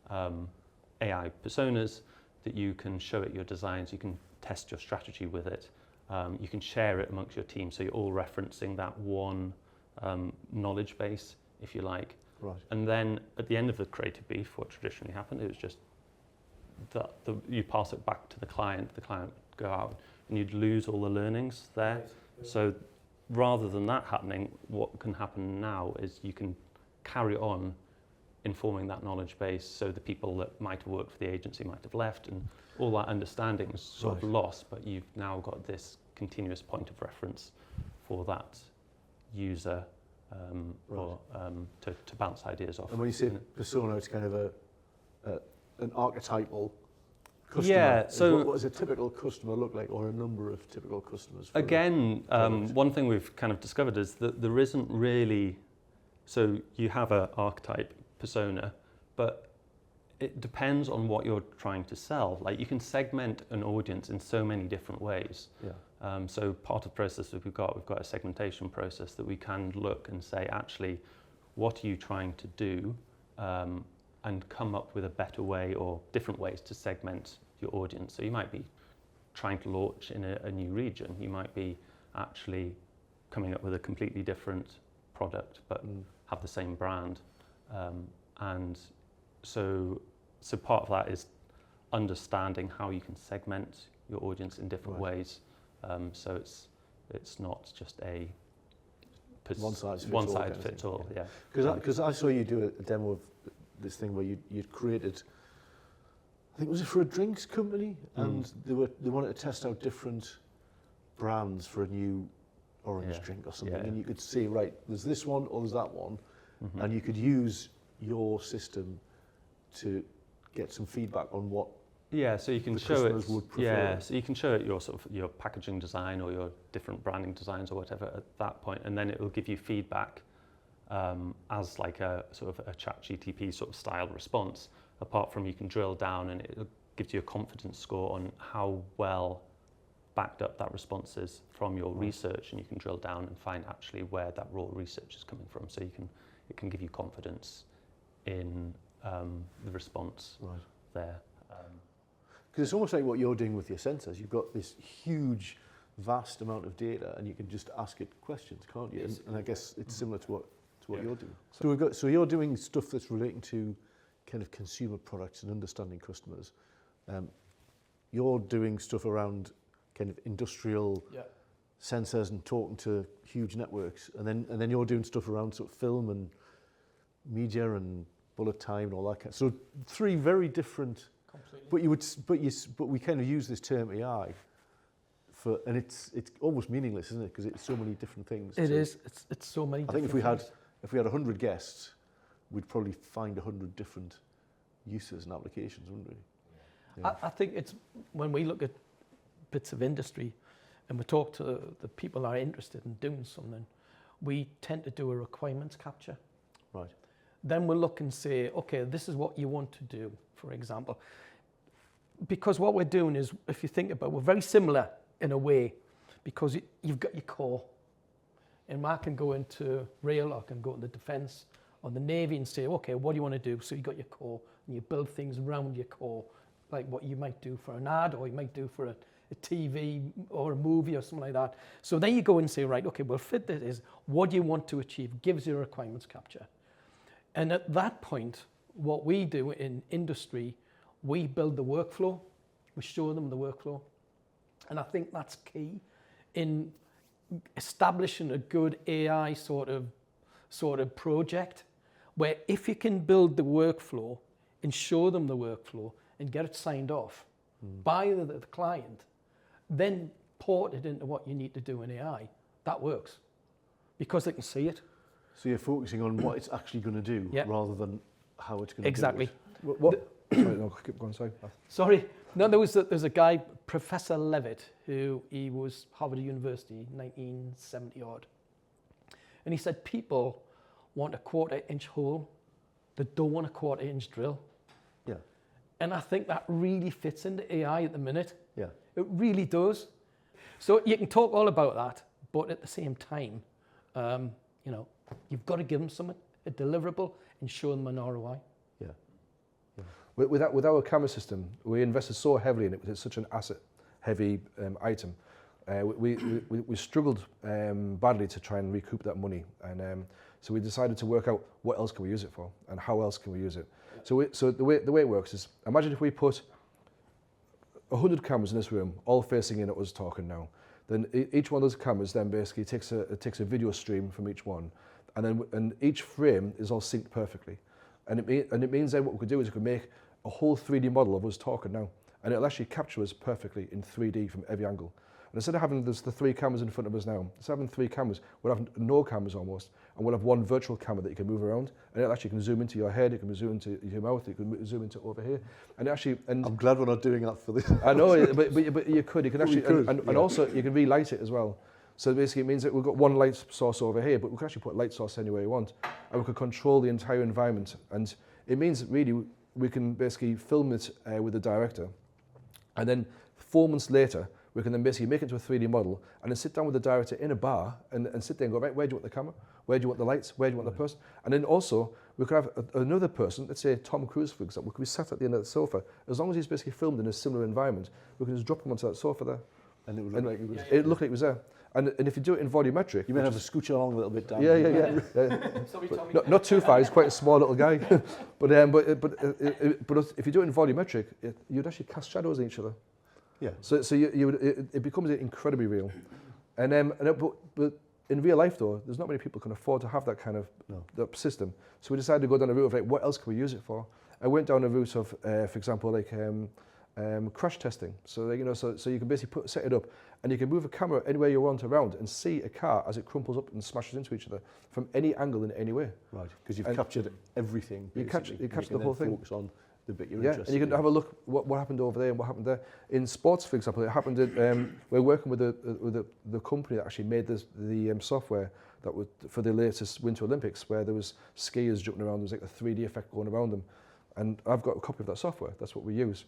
AI personas that you can show at your designs, you can test your strategy with it, you can share it amongst your team, so you're all referencing that one knowledge base, if you like. Right. And then at the end of the creative brief, what traditionally happened, it was just that you pass it back to the client would go out, and you'd lose all the learnings there. Right. So rather than that happening, what can happen now is you can carry on informing that knowledge base, so the people that might have worked for the agency might have left, and all that understanding is sort of lost, but you've now got this continuous point of reference for that user or to bounce ideas off. And when you say persona, it's kind of an archetypal customer. Yeah, so what does a typical customer look like, or a number of typical customers? Again, one thing we've kind of discovered is that there isn't really, so you have an archetype persona, but it depends on what you're trying to sell. Like, you can segment an audience in so many different ways. Yeah. So part of the process that we've got a segmentation process that we can look and say, actually, what are you trying to do? And come up with a better way or different ways to segment your audience. So you might be trying to launch in a new region. You might be actually coming up with a completely different product, but have the same brand. And so part of that is understanding how you can segment your audience in different ways. So it's not just a one size fits all. Yeah. Because I saw you do a demo of this thing where you'd created, I think, was it for a drinks company, and they wanted to test out different brands for a new orange drink or something, and you could see, right, there's this one or there's that one, and you could use your system to get some feedback on what so you can the show it. would prefer. So you can show it your sort of your packaging design or your different branding designs or whatever at that point, and then it will give you feedback as like a sort of a ChatGPT sort of style response, apart from you can drill down and it gives you a confidence score on how well backed up that response is from your research, and you can drill down and find actually where that raw research is coming from. So it can give you confidence in the response there. Because it's almost like what you're doing with your sensors. You've got this huge, vast amount of data, and you can just ask it questions, can't you? Yes. And I guess it's similar to what you're doing. So you're doing stuff that's relating to kind of consumer products and understanding customers. You're doing stuff around kind of industrial sensors and talking to huge networks, and then you're doing stuff around sort of film and media and bullet time and all that kind. So three very different. Completely. But we kind of use this term AI for, and it's almost meaningless, isn't it? Because it's so many different things. It is. It's so many. I think if we had 100 guests, we'd probably find 100 different uses and applications, wouldn't we? Yeah. I think it's when we look at bits of industry and we talk to the people that are interested in doing something, we tend to do a requirements capture. Right. Then we'll look and say, okay, this is what you want to do, for example. Because what we're doing is, if you think about it, we're very similar in a way, because you've got your core. And I can go into rail, I can go into defence or the Navy and say, okay, what do you want to do? So you've got your core, and you build things around your core, like what you might do for an ad, or you might do for a TV or a movie or something like that. So then you go and say, right, okay, we'll fit this is what do you want to achieve, gives you a requirements capture. And at that point, what we do in industry, we build the workflow, we show them the workflow. And I think that's key in establishing a good AI sort of project, where if you can build the workflow and show them the workflow and get it signed off by the client, then port it into what you need to do in AI, that works because they can see it. So you're focusing on what it's actually going to do rather than how it's going to exactly. do it. What? Sorry, no, keep going, sorry. Sorry. No, there's a guy, Professor Levitt, who he was Harvard University, 1970 odd. And he said people want a 1/4 inch hole, they don't want a 1/4 inch drill. Yeah. And I think that really fits into AI at the minute. Yeah. It really does. So you can talk all about that, but at the same time, you've got to give them something, a deliverable, and show them an ROI. Yeah. With our camera system, we invested so heavily in it because it's such an asset-heavy item. We struggled badly to try and recoup that money, and so we decided to work out what else can we use it for, and how else can we use it. So the way it works is, imagine if we put 100 cameras in this room, all facing in at us talking now. Then each one of those cameras then basically takes a video stream from each one, and each frame is all synced perfectly. And it means then what we could do is we could make a whole 3D model of us talking now, and it'll actually capture us perfectly in 3D from every angle. And instead of having the 3 cameras in front of us now, instead of having 3 cameras, we'll have no cameras almost, and we'll have one virtual camera that you can move around, and it actually can zoom into your head, it can zoom into your mouth, it can zoom into over here, and actually. And I'm glad we're not doing that for this. I know, but you could actually, and also you can relight it as well. So basically it means that we've got one light source over here, but we can actually put a light source anywhere you want, and we can control the entire environment. And it means that really we can basically film it with the director, and then 4 months later, we can then basically make it into a 3D model and then sit down with the director in a bar and sit there and go, right, where do you want the camera? Where do you want the lights? Where do you want the person? And then also, we could have another person, let's say Tom Cruise, for example, could be sat at the end of the sofa. As long as he's basically filmed in a similar environment, we can just drop him onto that sofa there. And it would look like it was. It looked like it was there. And if you do it in volumetric... You may have to scooch along a little bit down. Yeah. Sorry, Tommy. Not too far, he's quite a small little guy. but if you do it in volumetric, you'd actually cast shadows on each other. Yeah. So it becomes incredibly real. But in real life though, there's not many people who can afford to have that kind of that system. So we decided to go down a route of like, what else can we use it for? I went down a route of, for example, like crash testing. So so you can basically set it up, and you can move a camera anywhere you want around and see a car as it crumples up and smashes into each other from any angle in any way. Right, because you've captured everything. You capture the whole thing. Focus on the bit you're interested in. And you can have a look what happened over there and what happened there. In sports, for example, it happened. We're working with the company that actually made the software that were for the latest Winter Olympics, where there was skiers jumping around. There was like a 3D effect going around them, and I've got a copy of that software. That's what we use,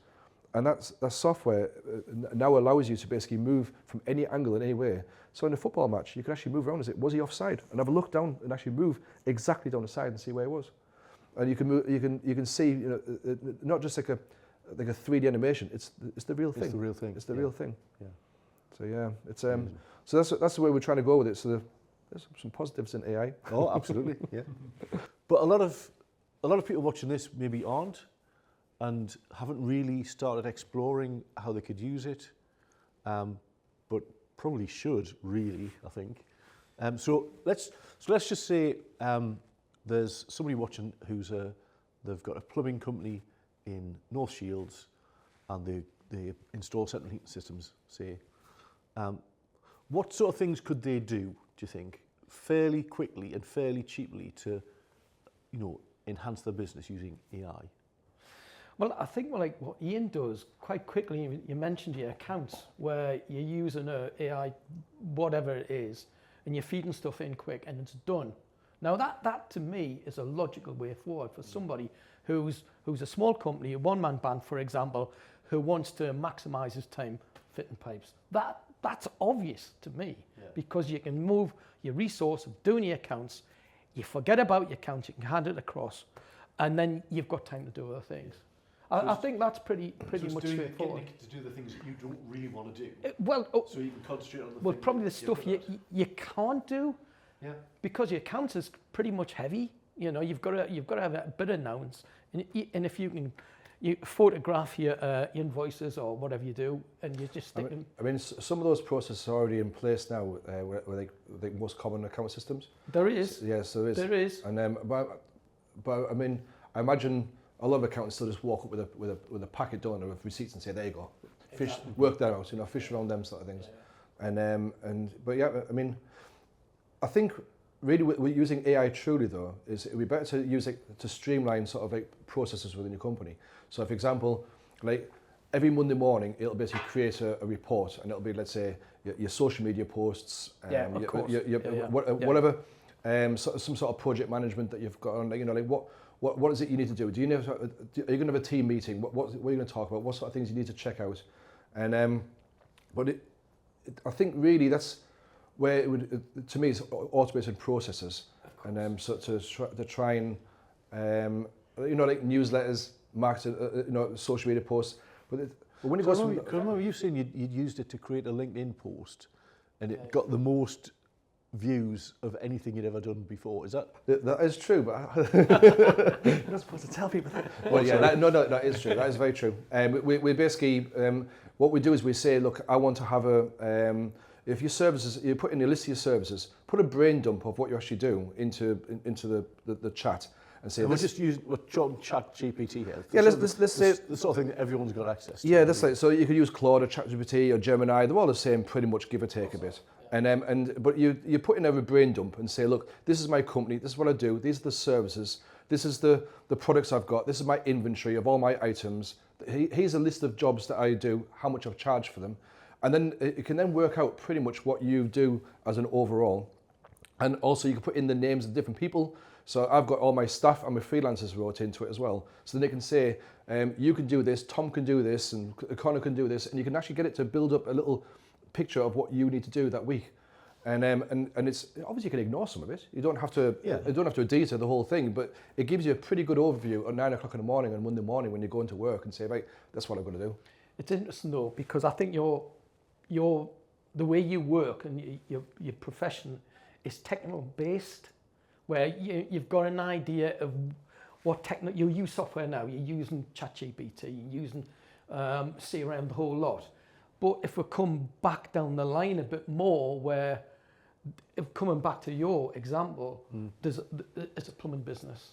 and that software now allows you to basically move from any angle in any way. So in a football match, you can actually move around and say, was he offside? And have a look down and actually move exactly down the side and see where he was. And you can move, you can see, you know, not just like a 3D animation. It's the real thing. It's the real thing. It's the real thing. Yeah. So yeah, it's so that's the way we're trying to go with it. So there's some positives in AI. Oh, absolutely. Yeah. But a lot of people watching this maybe aren't, and haven't really started exploring how they could use it, but probably should really, I think. So let's just say there's somebody watching who's they've got a plumbing company in North Shields, and they install central heating systems, say. What sort of things could they do you think, fairly quickly and fairly cheaply to, you know, enhance their business using AI? Well, I think like what Ian does quite quickly, you mentioned your accounts where you're using a AI, whatever it is, and you're feeding stuff in quick and it's done. Now that to me is a logical way forward for somebody who's a small company, a one-man band, for example, who wants to maximize his time fitting pipes. That's obvious to me, because you can move your resource of doing your accounts, you forget about your accounts, you can hand it across, and then you've got time to do other things. I think that's pretty much straightforward. To do the things that you don't really want to do. So you can concentrate on the well, probably the stuff you can't do, because your accounts is pretty much heavy. You know, you've got to have a bit of nouns, and if you can, you photograph your invoices or whatever you do, and you just stick them. I mean, some of those processes are already in place now, where the most common account systems. There is. Yes, there is. There is. And but I mean, I imagine a lot of accountants still just walk up with a packet done or with receipts and say, there you go, fish, work that out, you know, fish around them sort of things. But yeah, I mean, I think really with using AI truly though, is it would be better to use it to streamline sort of like processes within your company. So for example, like every Monday morning, it'll basically create a report, and it'll be, let's say, your social media posts, whatever, some sort of project management that you've got on, like, you know, like what is it you need to do? Are you going to have a team meeting? What are you going to talk about? What sort of things you need to check out? And but I think really that's where it would, to me, it's automated processes, and so to try and you know, like newsletters, marketing, you know, social media posts. But when it goes, I remember you saying you'd used it to create a LinkedIn post, and it got the most views of anything you'd ever done before. Is that? That is true, but you're not supposed to tell people that. Well, yeah, that is true. That is very true. We basically, what we do is we say, look, I want to have a, if your services, you put in a list of your services, put a brain dump of what you actually do into the chat. And say, we'll just use Chat GPT here. Yeah, let's say the sort of thing that everyone's got access to. Yeah, that's like, so you could use Claude or ChatGPT or Gemini. They're all the same, pretty much, give or take a bit. But you put in a brain dump and say, look, this is my company. This is what I do. These are the services. This is the products I've got. This is my inventory of all my items. Here's a list of jobs that I do, how much I've charged for them, and then it can then work out pretty much what you do as an overall. And also you can put in the names of different people. So I've got all my staff and my freelancers wrote into it as well. So then they can say, you can do this, Tom can do this, and Connor can do this, and you can actually get it to build up a little picture of what you need to do that week. And it's obviously you can ignore some of it. You don't have to. You don't have to detail the whole thing, but it gives you a pretty good overview at 9 o'clock in the morning on Monday morning when you go into work and say, right, that's what I'm going to do. It's interesting though, because I think the way you work and your profession is technical based, where you've got an idea of what you use software now. You're using ChatGPT, you're using CRM, the whole lot. But if we come back down the line a bit more, where if coming back to your example, it's a plumbing business.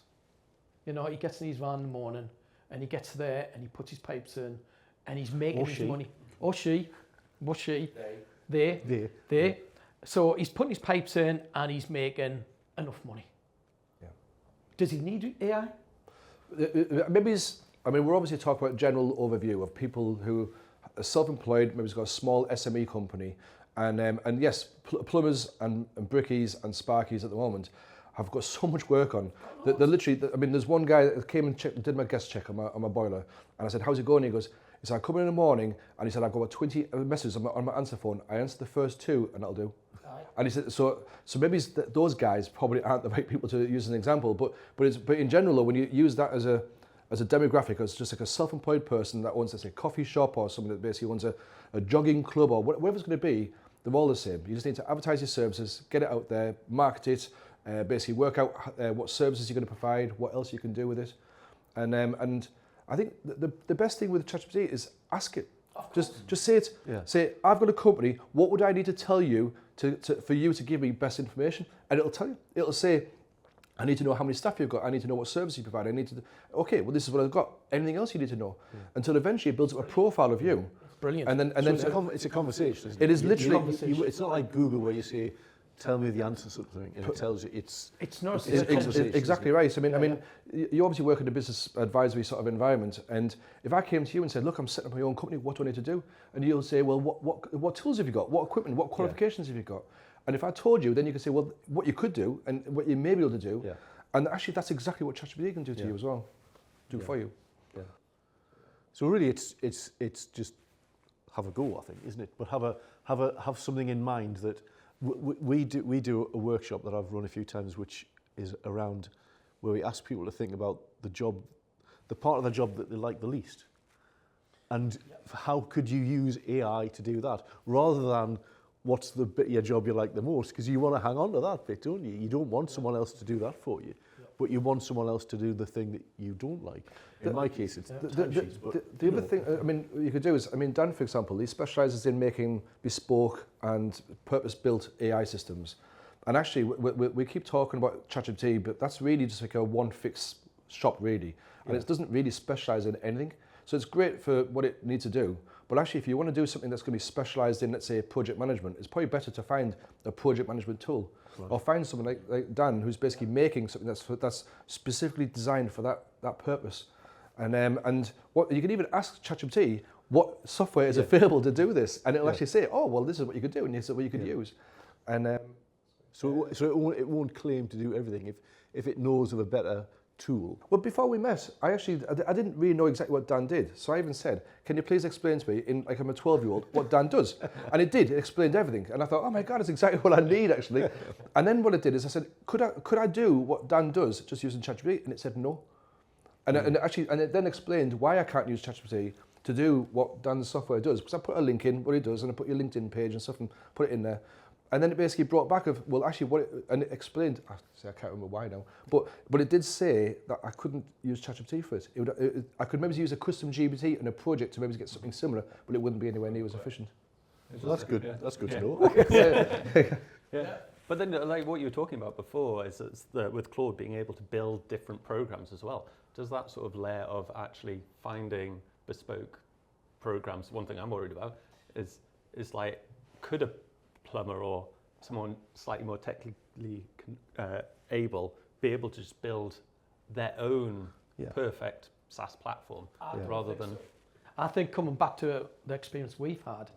You know, he gets in his van in the morning and he gets there and he puts his pipes in and he's making his money. Or she, they. So he's putting his pipes in and he's making enough money. Yeah. Does he need AI? We're obviously talking about general overview of people who are self-employed, maybe he's got a small SME company, And yes, plumbers and brickies and sparkies at the moment have got so much work on. They're literally, I mean, there's one guy that came and did my guest check on my boiler, and I said, how's it going? He said, I come in the morning, and he said, I've got about 20 messages on my answer phone. I answer the first 2, and that'll do. And he said, so maybe those guys probably aren't the right people to use as an example, but in general, though, when you use that as a demographic, as just like a self-employed person that owns, let's say, a coffee shop, or someone that basically owns a jogging club, or whatever it's going to be, they're all the same. You just need to advertise your services, get it out there, market it, basically work out what services you're going to provide, what else you can do with it. And I think the best thing with ChatGPT is ask it. Just say it. Yeah. Say, I've got a company, what would I need to tell you for you to give me best information? And it'll tell you. It'll say, I need to know how many staff you've got. I need to know what service you provide. Okay, well, this is what I've got. Anything else you need to know? Yeah. Until eventually it builds up a profile of you. Brilliant. And then it's a conversation, isn't it? It is literally. It's not like Google where you say, tell me the answer sort of thing, and it tells you it's not. It's exactly right. I mean, you obviously work in a business advisory sort of environment, and if I came to you and said, look, I'm setting up my own company, what do I need to do? And you'll say, well, what tools have you got? What equipment? What qualifications have you got? And if I told you, then you could say, well, what you could do and what you may be able to do. Yeah. And actually, that's exactly what ChatGPT can do to you as well. Do for you. Yeah. So really, it's just have a go, I think, isn't it? But have something in mind that we do a workshop that I've run a few times, which is around where we ask people to think about the part of the job that they like the least, and how could you use AI to do that, rather than what's the bit of your job you like the most, because you want to hang on to that bit, don't you? You don't want someone else to do that for you, but you want someone else to do the thing that you don't like. In my case, it's the other thing, I mean, you could do is, I mean, Dan, for example, he specialises in making bespoke and purpose-built AI systems. And actually, we keep talking about ChatGPT, but that's really just like a one-fix shop, really. And it doesn't really specialise in anything. So it's great for what it needs to do. But actually, if you want to do something that's going to be specialised in, let's say, project management, it's probably better to find a project management tool. Right. Or find someone like Dan, who's basically making something that's specifically designed for that purpose. And what you can even ask ChatGPT what software is available to do this, and it'll actually say, oh, well, this is what you could do, and this is what you could use. And so it won't claim to do everything if it knows of a better tool. Well, before we met, I didn't really know exactly what Dan did. So I even said, can you please explain to me, like I'm a 12-year-old, what Dan does? And it did. It explained everything. And I thought, oh my God, it's exactly what I need, actually. And then what it did is I said, could I do what Dan does just using ChatGPT? And it said no. And it then explained why I can't use ChatGPT to do what Dan's software does. Because I put a link in, what he does, and I put your LinkedIn page and stuff and put it in there. And then it basically brought back well, actually, and it explained, I can't remember why now, but it did say that I couldn't use ChatGPT for it. I could maybe use a custom GPT in a project to maybe get something similar, but it wouldn't be anywhere near as efficient. Well, that's good. Yeah. That's good to know. Yeah. But then, like what you were talking about before, is with Claude being able to build different programs as well. Does that sort of layer of actually finding bespoke programs? One thing I'm worried about is like, could a plumber or someone slightly more technically able be able to just build their own perfect SaaS platform rather than... I think coming back to the experience we've had,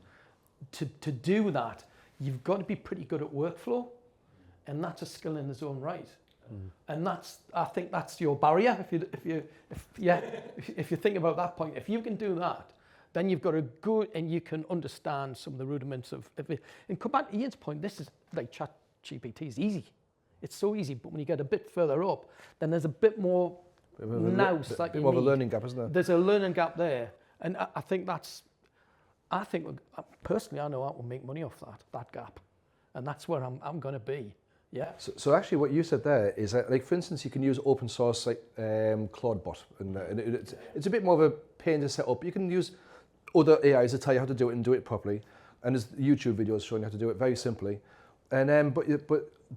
to do that, you've got to be pretty good at workflow, and that's a skill in its own right. And I think that's your barrier. If you think about that point, if you can do that, then you've got a good, and you can understand some of the rudiments of it. And come back to Ian's point, this is like ChatGPT is easy. It's so easy, but when you get a bit further up, then there's a bit more nous that you need. More of a learning gap, isn't there? There's a learning gap there, and I think personally, I know I will make money off that gap, and that's where I'm going to be. Yeah. So actually, what you said there is that, like, for instance, you can use open source like Claudebot, and it's a bit more of a pain to set up. You can use other AIs to tell you how to do it and do it properly, and there's YouTube videos showing you how to do it very simply. And but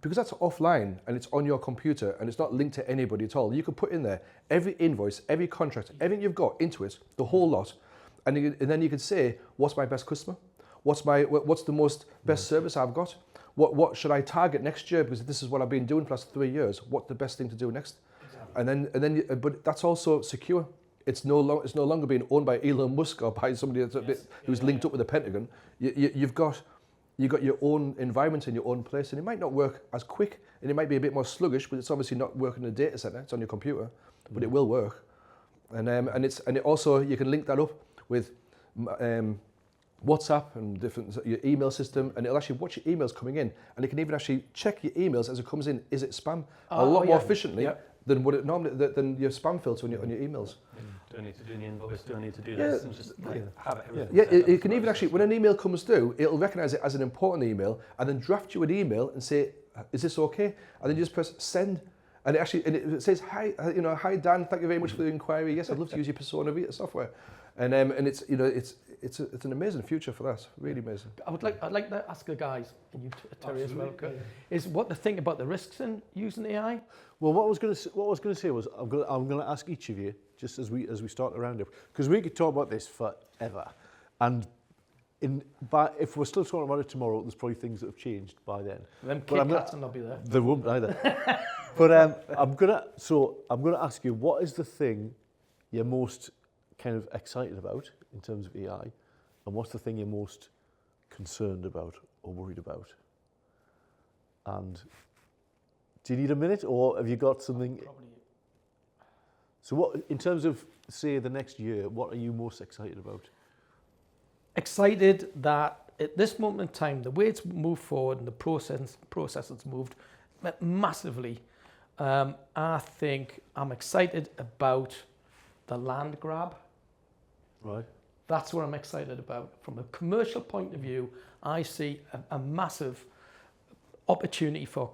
because that's offline and it's on your computer and it's not linked to anybody at all, you can put in there every invoice, every contract, everything you've got into it, the whole lot, and then you could say, what's my best customer? What's the most best service I've got? What should I target next year? Because this is what I've been doing for the last 3 years. What's the best thing to do next? Exactly. But that's also secure. It's no longer being owned by Elon Musk or by somebody who's linked up with the Pentagon. You've got you've got your own environment in your own place, and it might not work as quick, and it might be a bit more sluggish, but it's obviously not working in a data center. It's on your computer, but it will work. And it also, you can link that up with WhatsApp and your email system, and it'll actually watch your emails coming in, and it can even actually check your emails as it comes in. Is it spam? A lot more efficiently than what it normally than your spam filter on your emails. Don't need to do the invoice. Don't need to do this. And just have everything. Yeah, it can even actually, when an email comes through, it'll recognise it as an important email, and then draft you an email and say, "Is this okay?" And then you just press send. And it says, "Hi, hi Dan, thank you very much for the inquiry. Yes, I'd love to use your Persona Vita software." And it's an amazing future for that. Really amazing. I'd like to ask the guys, and you Terry as well, is what to think about the risks in using AI. Well, what I was going to say was I'm going to ask each of you just as we start the roundup, because we could talk about this forever, and if we're still talking about it tomorrow, there's probably things that have changed by then. Them Kit Kats will not be there. They won't either. But I'm gonna ask you, what is the thing you're most kind of excited about in terms of AI, and what's the thing you're most concerned about or worried about? And do you need a minute, or have you got something? Probably. So what, in terms of, say, the next year, what are you most excited about? Excited that at this moment in time, the way it's moved forward and the process has moved massively. I think I'm excited about the land grab. Right. That's what I'm excited about. From a commercial point of view, I see a massive opportunity for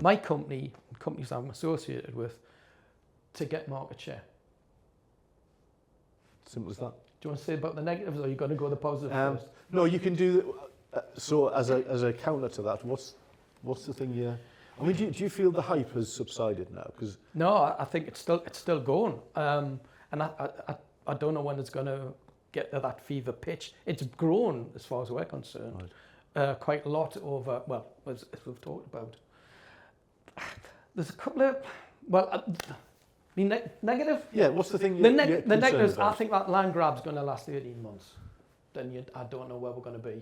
my company, companies I'm associated with, to get market share. Simple as that. Do you want to say about the negatives, or are you going to go the positive first? No, you can do. So as a counter to that, what's the thing you? I mean, do you feel the hype has subsided now? Because no, I think it's still going, and I don't know when it's going to get to that fever pitch. It's grown as far as we're concerned, right. Quite a lot over. Well, as we've talked about, there's a couple of negative. Yeah, what's the thing? The negatives. About? I think that land grab's going to last 18 months. Then I don't know where we're going to be.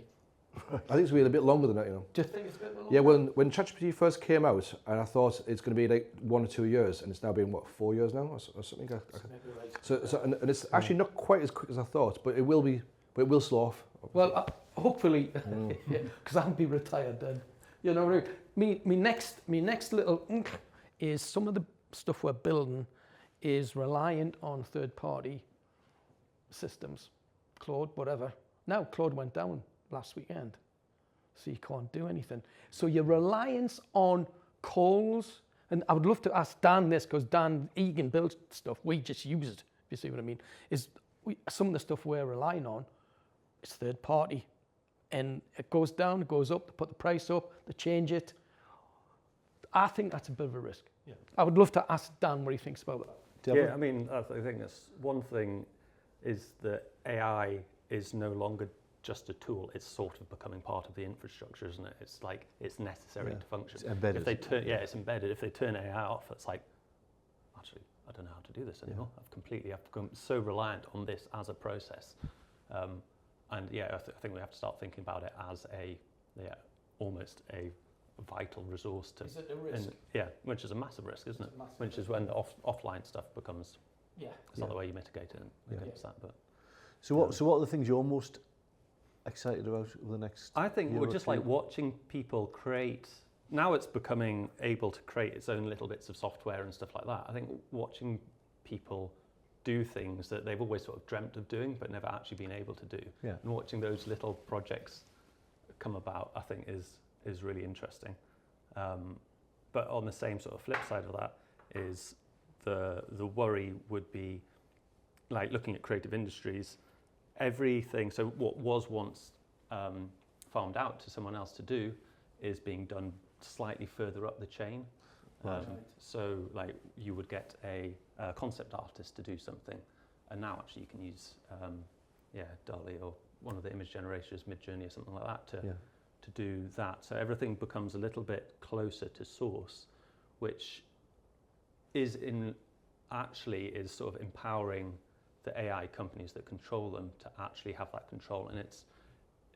I think it's going to be a bit longer than that, you know. Do you think it's a bit longer? Yeah, when ChatGPT first came out, and I thought it's going to be like 1 or 2 years, and it's now been, 4 years now or something? So and it's actually not quite as quick as I thought, but it will be, but it will slow off. Obviously. Well, hopefully, because I'll be retired then. You know, me next little is some of the stuff we're building is reliant on third-party systems, Claude, whatever. Now Claude went down last weekend, so you can't do anything. So your reliance on calls, and I would love to ask Dan this, because Dan Egan builds stuff, we just use it, if you see what I mean, is some of the stuff we're relying on is third party, and it goes down, it goes up, they put the price up, they change it. I think that's a bit of a risk. Yeah. I would love to ask Dan what he thinks about that. Yeah, I mean, I think that's one thing, is that AI is no longer just a tool. It's sort of becoming part of the infrastructure, isn't it? It's like it's necessary to function. It's embedded. It's embedded. If they turn AI off, it's like, actually, I don't know how to do this anymore. I've become so reliant on this as a process, and I think we have to start thinking about it as almost a vital resource to. Is it a risk? Which is a massive risk, isn't it? Which is when the offline stuff becomes. It's not the way you mitigate it. That, but. So what are the things you're most excited about over the next? I think we're just like watching people create. Now it's becoming able to create its own little bits of software and stuff like that. I think watching people do things that they've always sort of dreamt of doing but never actually been able to do. Yeah. And watching those little projects come about, I think is really interesting. But on the same sort of flip side of that is the worry would be like looking at creative industries. Everything, so what was once farmed out to someone else to do is being done slightly further up the chain. So like you would get a concept artist to do something, and now actually you can use DALL-E or one of the image generators, Midjourney or something like that to do that. So everything becomes a little bit closer to source, which is sort of empowering the AI companies that control them to actually have that control. And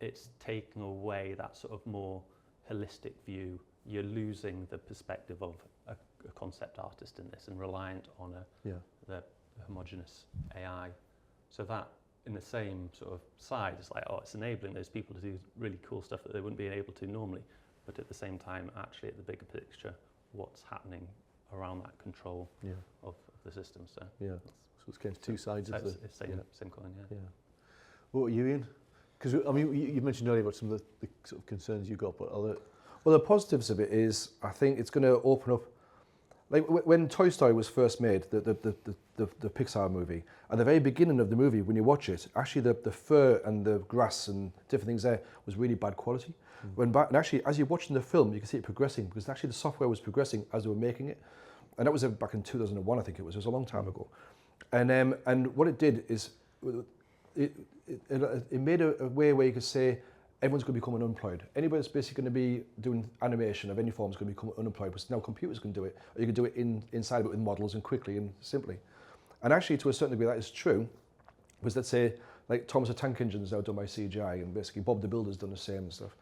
it's taking away that sort of more holistic view. You're losing the perspective of a concept artist in this and reliant on the homogeneous AI. So that, in the same sort of side, it's like, it's enabling those people to do really cool stuff that they wouldn't be able to normally. But at the same time, actually, at the bigger picture, what's happening around that control of the system. So so it's kind of two sides of the same coin. What are you, Ian? Because I mean, you mentioned earlier about some of the sort of concerns you got, but other. Well, the positives of it is, I think it's going to open up. Like when Toy Story was first made, the Pixar movie, at the very beginning of the movie, when you watch it, actually the fur and the grass and different things there was really bad quality. And actually, as you're watching the film, you can see it progressing, because actually the software was progressing as they were making it. And that was back in 2001, I think it was a long time ago. And what it did is, it made a way where you could say, everyone's going to become unemployed. Anybody that's basically going to be doing animation of any form is going to become unemployed, because now computers can do it, or you can do it inside of it with models and quickly and simply. And actually, to a certain degree, that is true, because let's say, like Thomas the Tank Engine is now done by CGI, and basically Bob the Builder's done the same and stuff.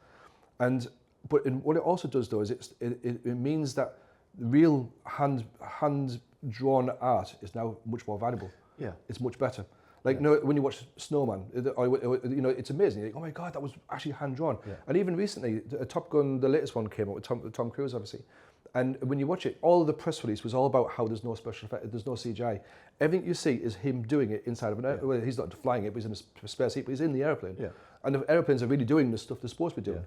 But what it also does, though, is it means that real hand-drawn art is now much more valuable. Yeah. It's much better. Like, when you watch Snowman, it's amazing. You think, oh my God, that was actually hand-drawn. Yeah. And even recently, Top Gun, the latest one came out with Tom Cruise, obviously. And when you watch it, all of the press release was all about how there's no special effect, there's no CGI. Everything you see is him doing it inside of an airplane. Well, he's not flying it, but he's in a spare seat, but he's in the airplane. Yeah. And the airplanes are really doing the stuff they're supposed to be doing.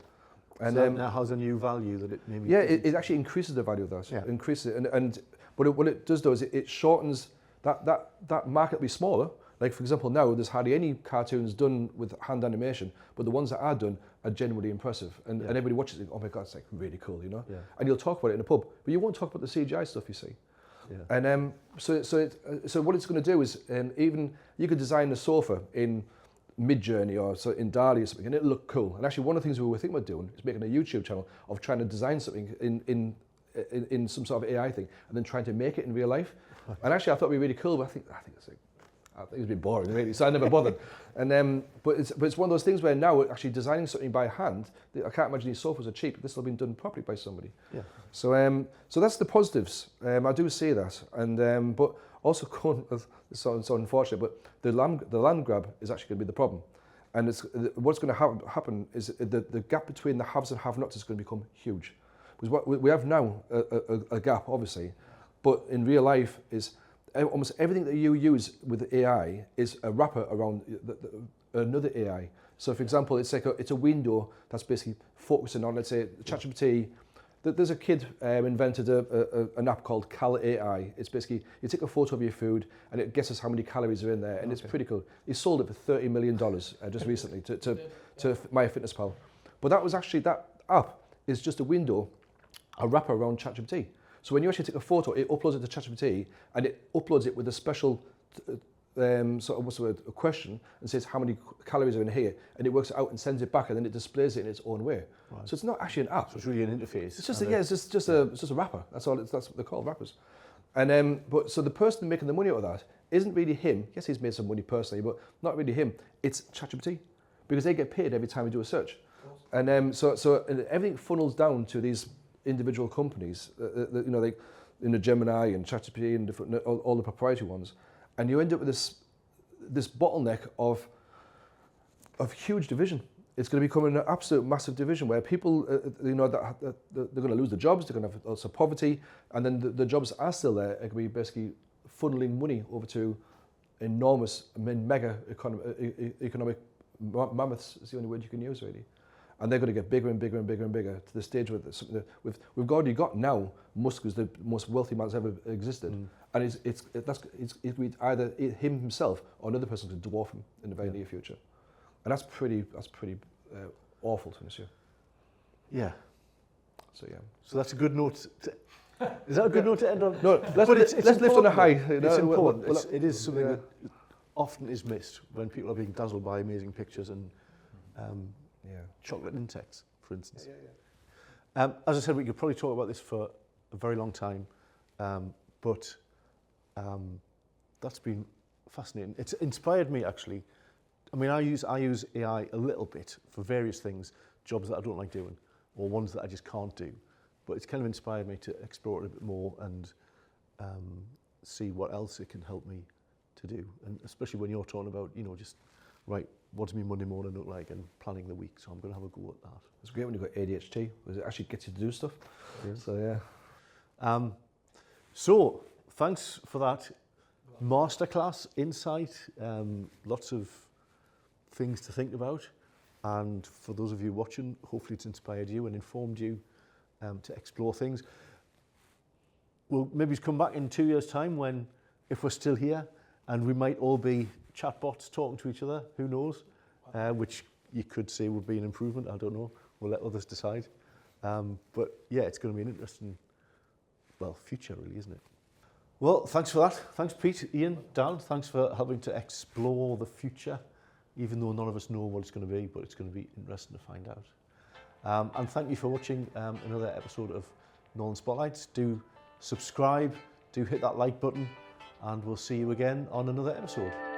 Yeah. And so now has a new value that it maybe... Yeah, it actually increases the value of that. Yeah. It increases it. But what it does, though, is it shortens that market will be smaller. Like, for example, now there's hardly any cartoons done with hand animation, but the ones that are done are genuinely impressive. And everybody watches it, oh my God, it's like really cool, you know? Yeah. And you'll talk about it in a pub, but you won't talk about the CGI stuff you see. Yeah. And so what it's going to do is, even you could design a sofa in Midjourney or so in DALL-E or something, and it'll look cool. And actually, one of the things we were thinking about doing is making a YouTube channel of trying to design something in some sort of AI thing, and then trying to make it in real life. And actually, I thought it'd be really cool, but I think it's like, I think it's a bit boring, really, so I never bothered. And but it's one of those things where now actually designing something by hand, I can't imagine these sofas are cheap. This will have been done properly by somebody. Yeah. So that's the positives. I do see that, and but also it's so unfortunate, but the land grab is actually going to be the problem. And what's going to happen is the gap between the haves and have-nots is going to become huge, because what we have now a gap, obviously, but in real life is. Almost everything that you use with AI is a wrapper around another AI. So, for example, it's a window that's basically focusing on, let's say, ChatGPT. There's a kid invented an app called Cal AI. It's basically, you take a photo of your food and it guesses how many calories are in there, and it's pretty cool. He sold it for $30 million just recently to MyFitnessPal. But that app is just a window, a wrapper around ChatGPT. So when you actually take a photo, it uploads it to ChatGPT, and it uploads it with a special a question, and says how many calories are in here, and it works it out and sends it back, and then it displays it in its own way. Right. So it's not actually an app. So it's really an interface. It's just it's just a wrapper. That's what they're called, wrappers. And but so the person making the money out of that isn't really him. Yes, he's made some money personally, but not really him. It's ChatGPT, because they get paid every time we do a search. And so everything funnels down to these individual companies, like in the Gemini and ChatGPT and different, all the proprietary ones, and you end up with this bottleneck of huge division. It's going to become an absolute massive division where people, that they're going to lose their jobs, they're going to have also poverty, and then the jobs that are still there are going to be basically funneling money over to enormous, mega economic mammoths. Is the only word you can use, really. And they're going to get bigger and bigger and bigger and bigger to the stage where we've already got now Musk, who's the most wealthy man that's ever existed, and it's either him himself or another person to dwarf him in the very near future, and that's pretty awful to assume. Yeah. So yeah. So that's a good note. Is that a good note to end on? No. Let's lift on a high. It's important. It is something that often is missed when people are being dazzled by amazing pictures and. Chocolate insects, for instance. As I said, we could probably talk about this for a very long time, but that's been fascinating. It's inspired me, actually. I mean, I use AI a little bit for various things, jobs that I don't like doing, or ones that I just can't do. But it's kind of inspired me to explore it a bit more and see what else it can help me to do. And especially when you're talking about, you know, just, right, what does my Monday morning look like and planning the week. So I'm going to have a go at that. It's great when you've got ADHD, because it actually gets you to do stuff. Yeah. So, yeah. So thanks for that masterclass insight. Lots of things to think about. And for those of you watching, hopefully it's inspired you and informed you to explore things. We'll maybe come back in 2 years' time when, if we're still here, and we might all be chatbots talking to each other, who knows, which you could say would be an improvement, I don't know, we'll let others decide. But yeah, it's going to be an interesting, well, future really, isn't it? Well, thanks for that. Thanks Pete, Ian, Dan, thanks for helping to explore the future, even though none of us know what it's going to be, but it's going to be interesting to find out. And thank you for watching another episode of Northern Spotlights. Do subscribe, do hit that like button, and we'll see you again on another episode.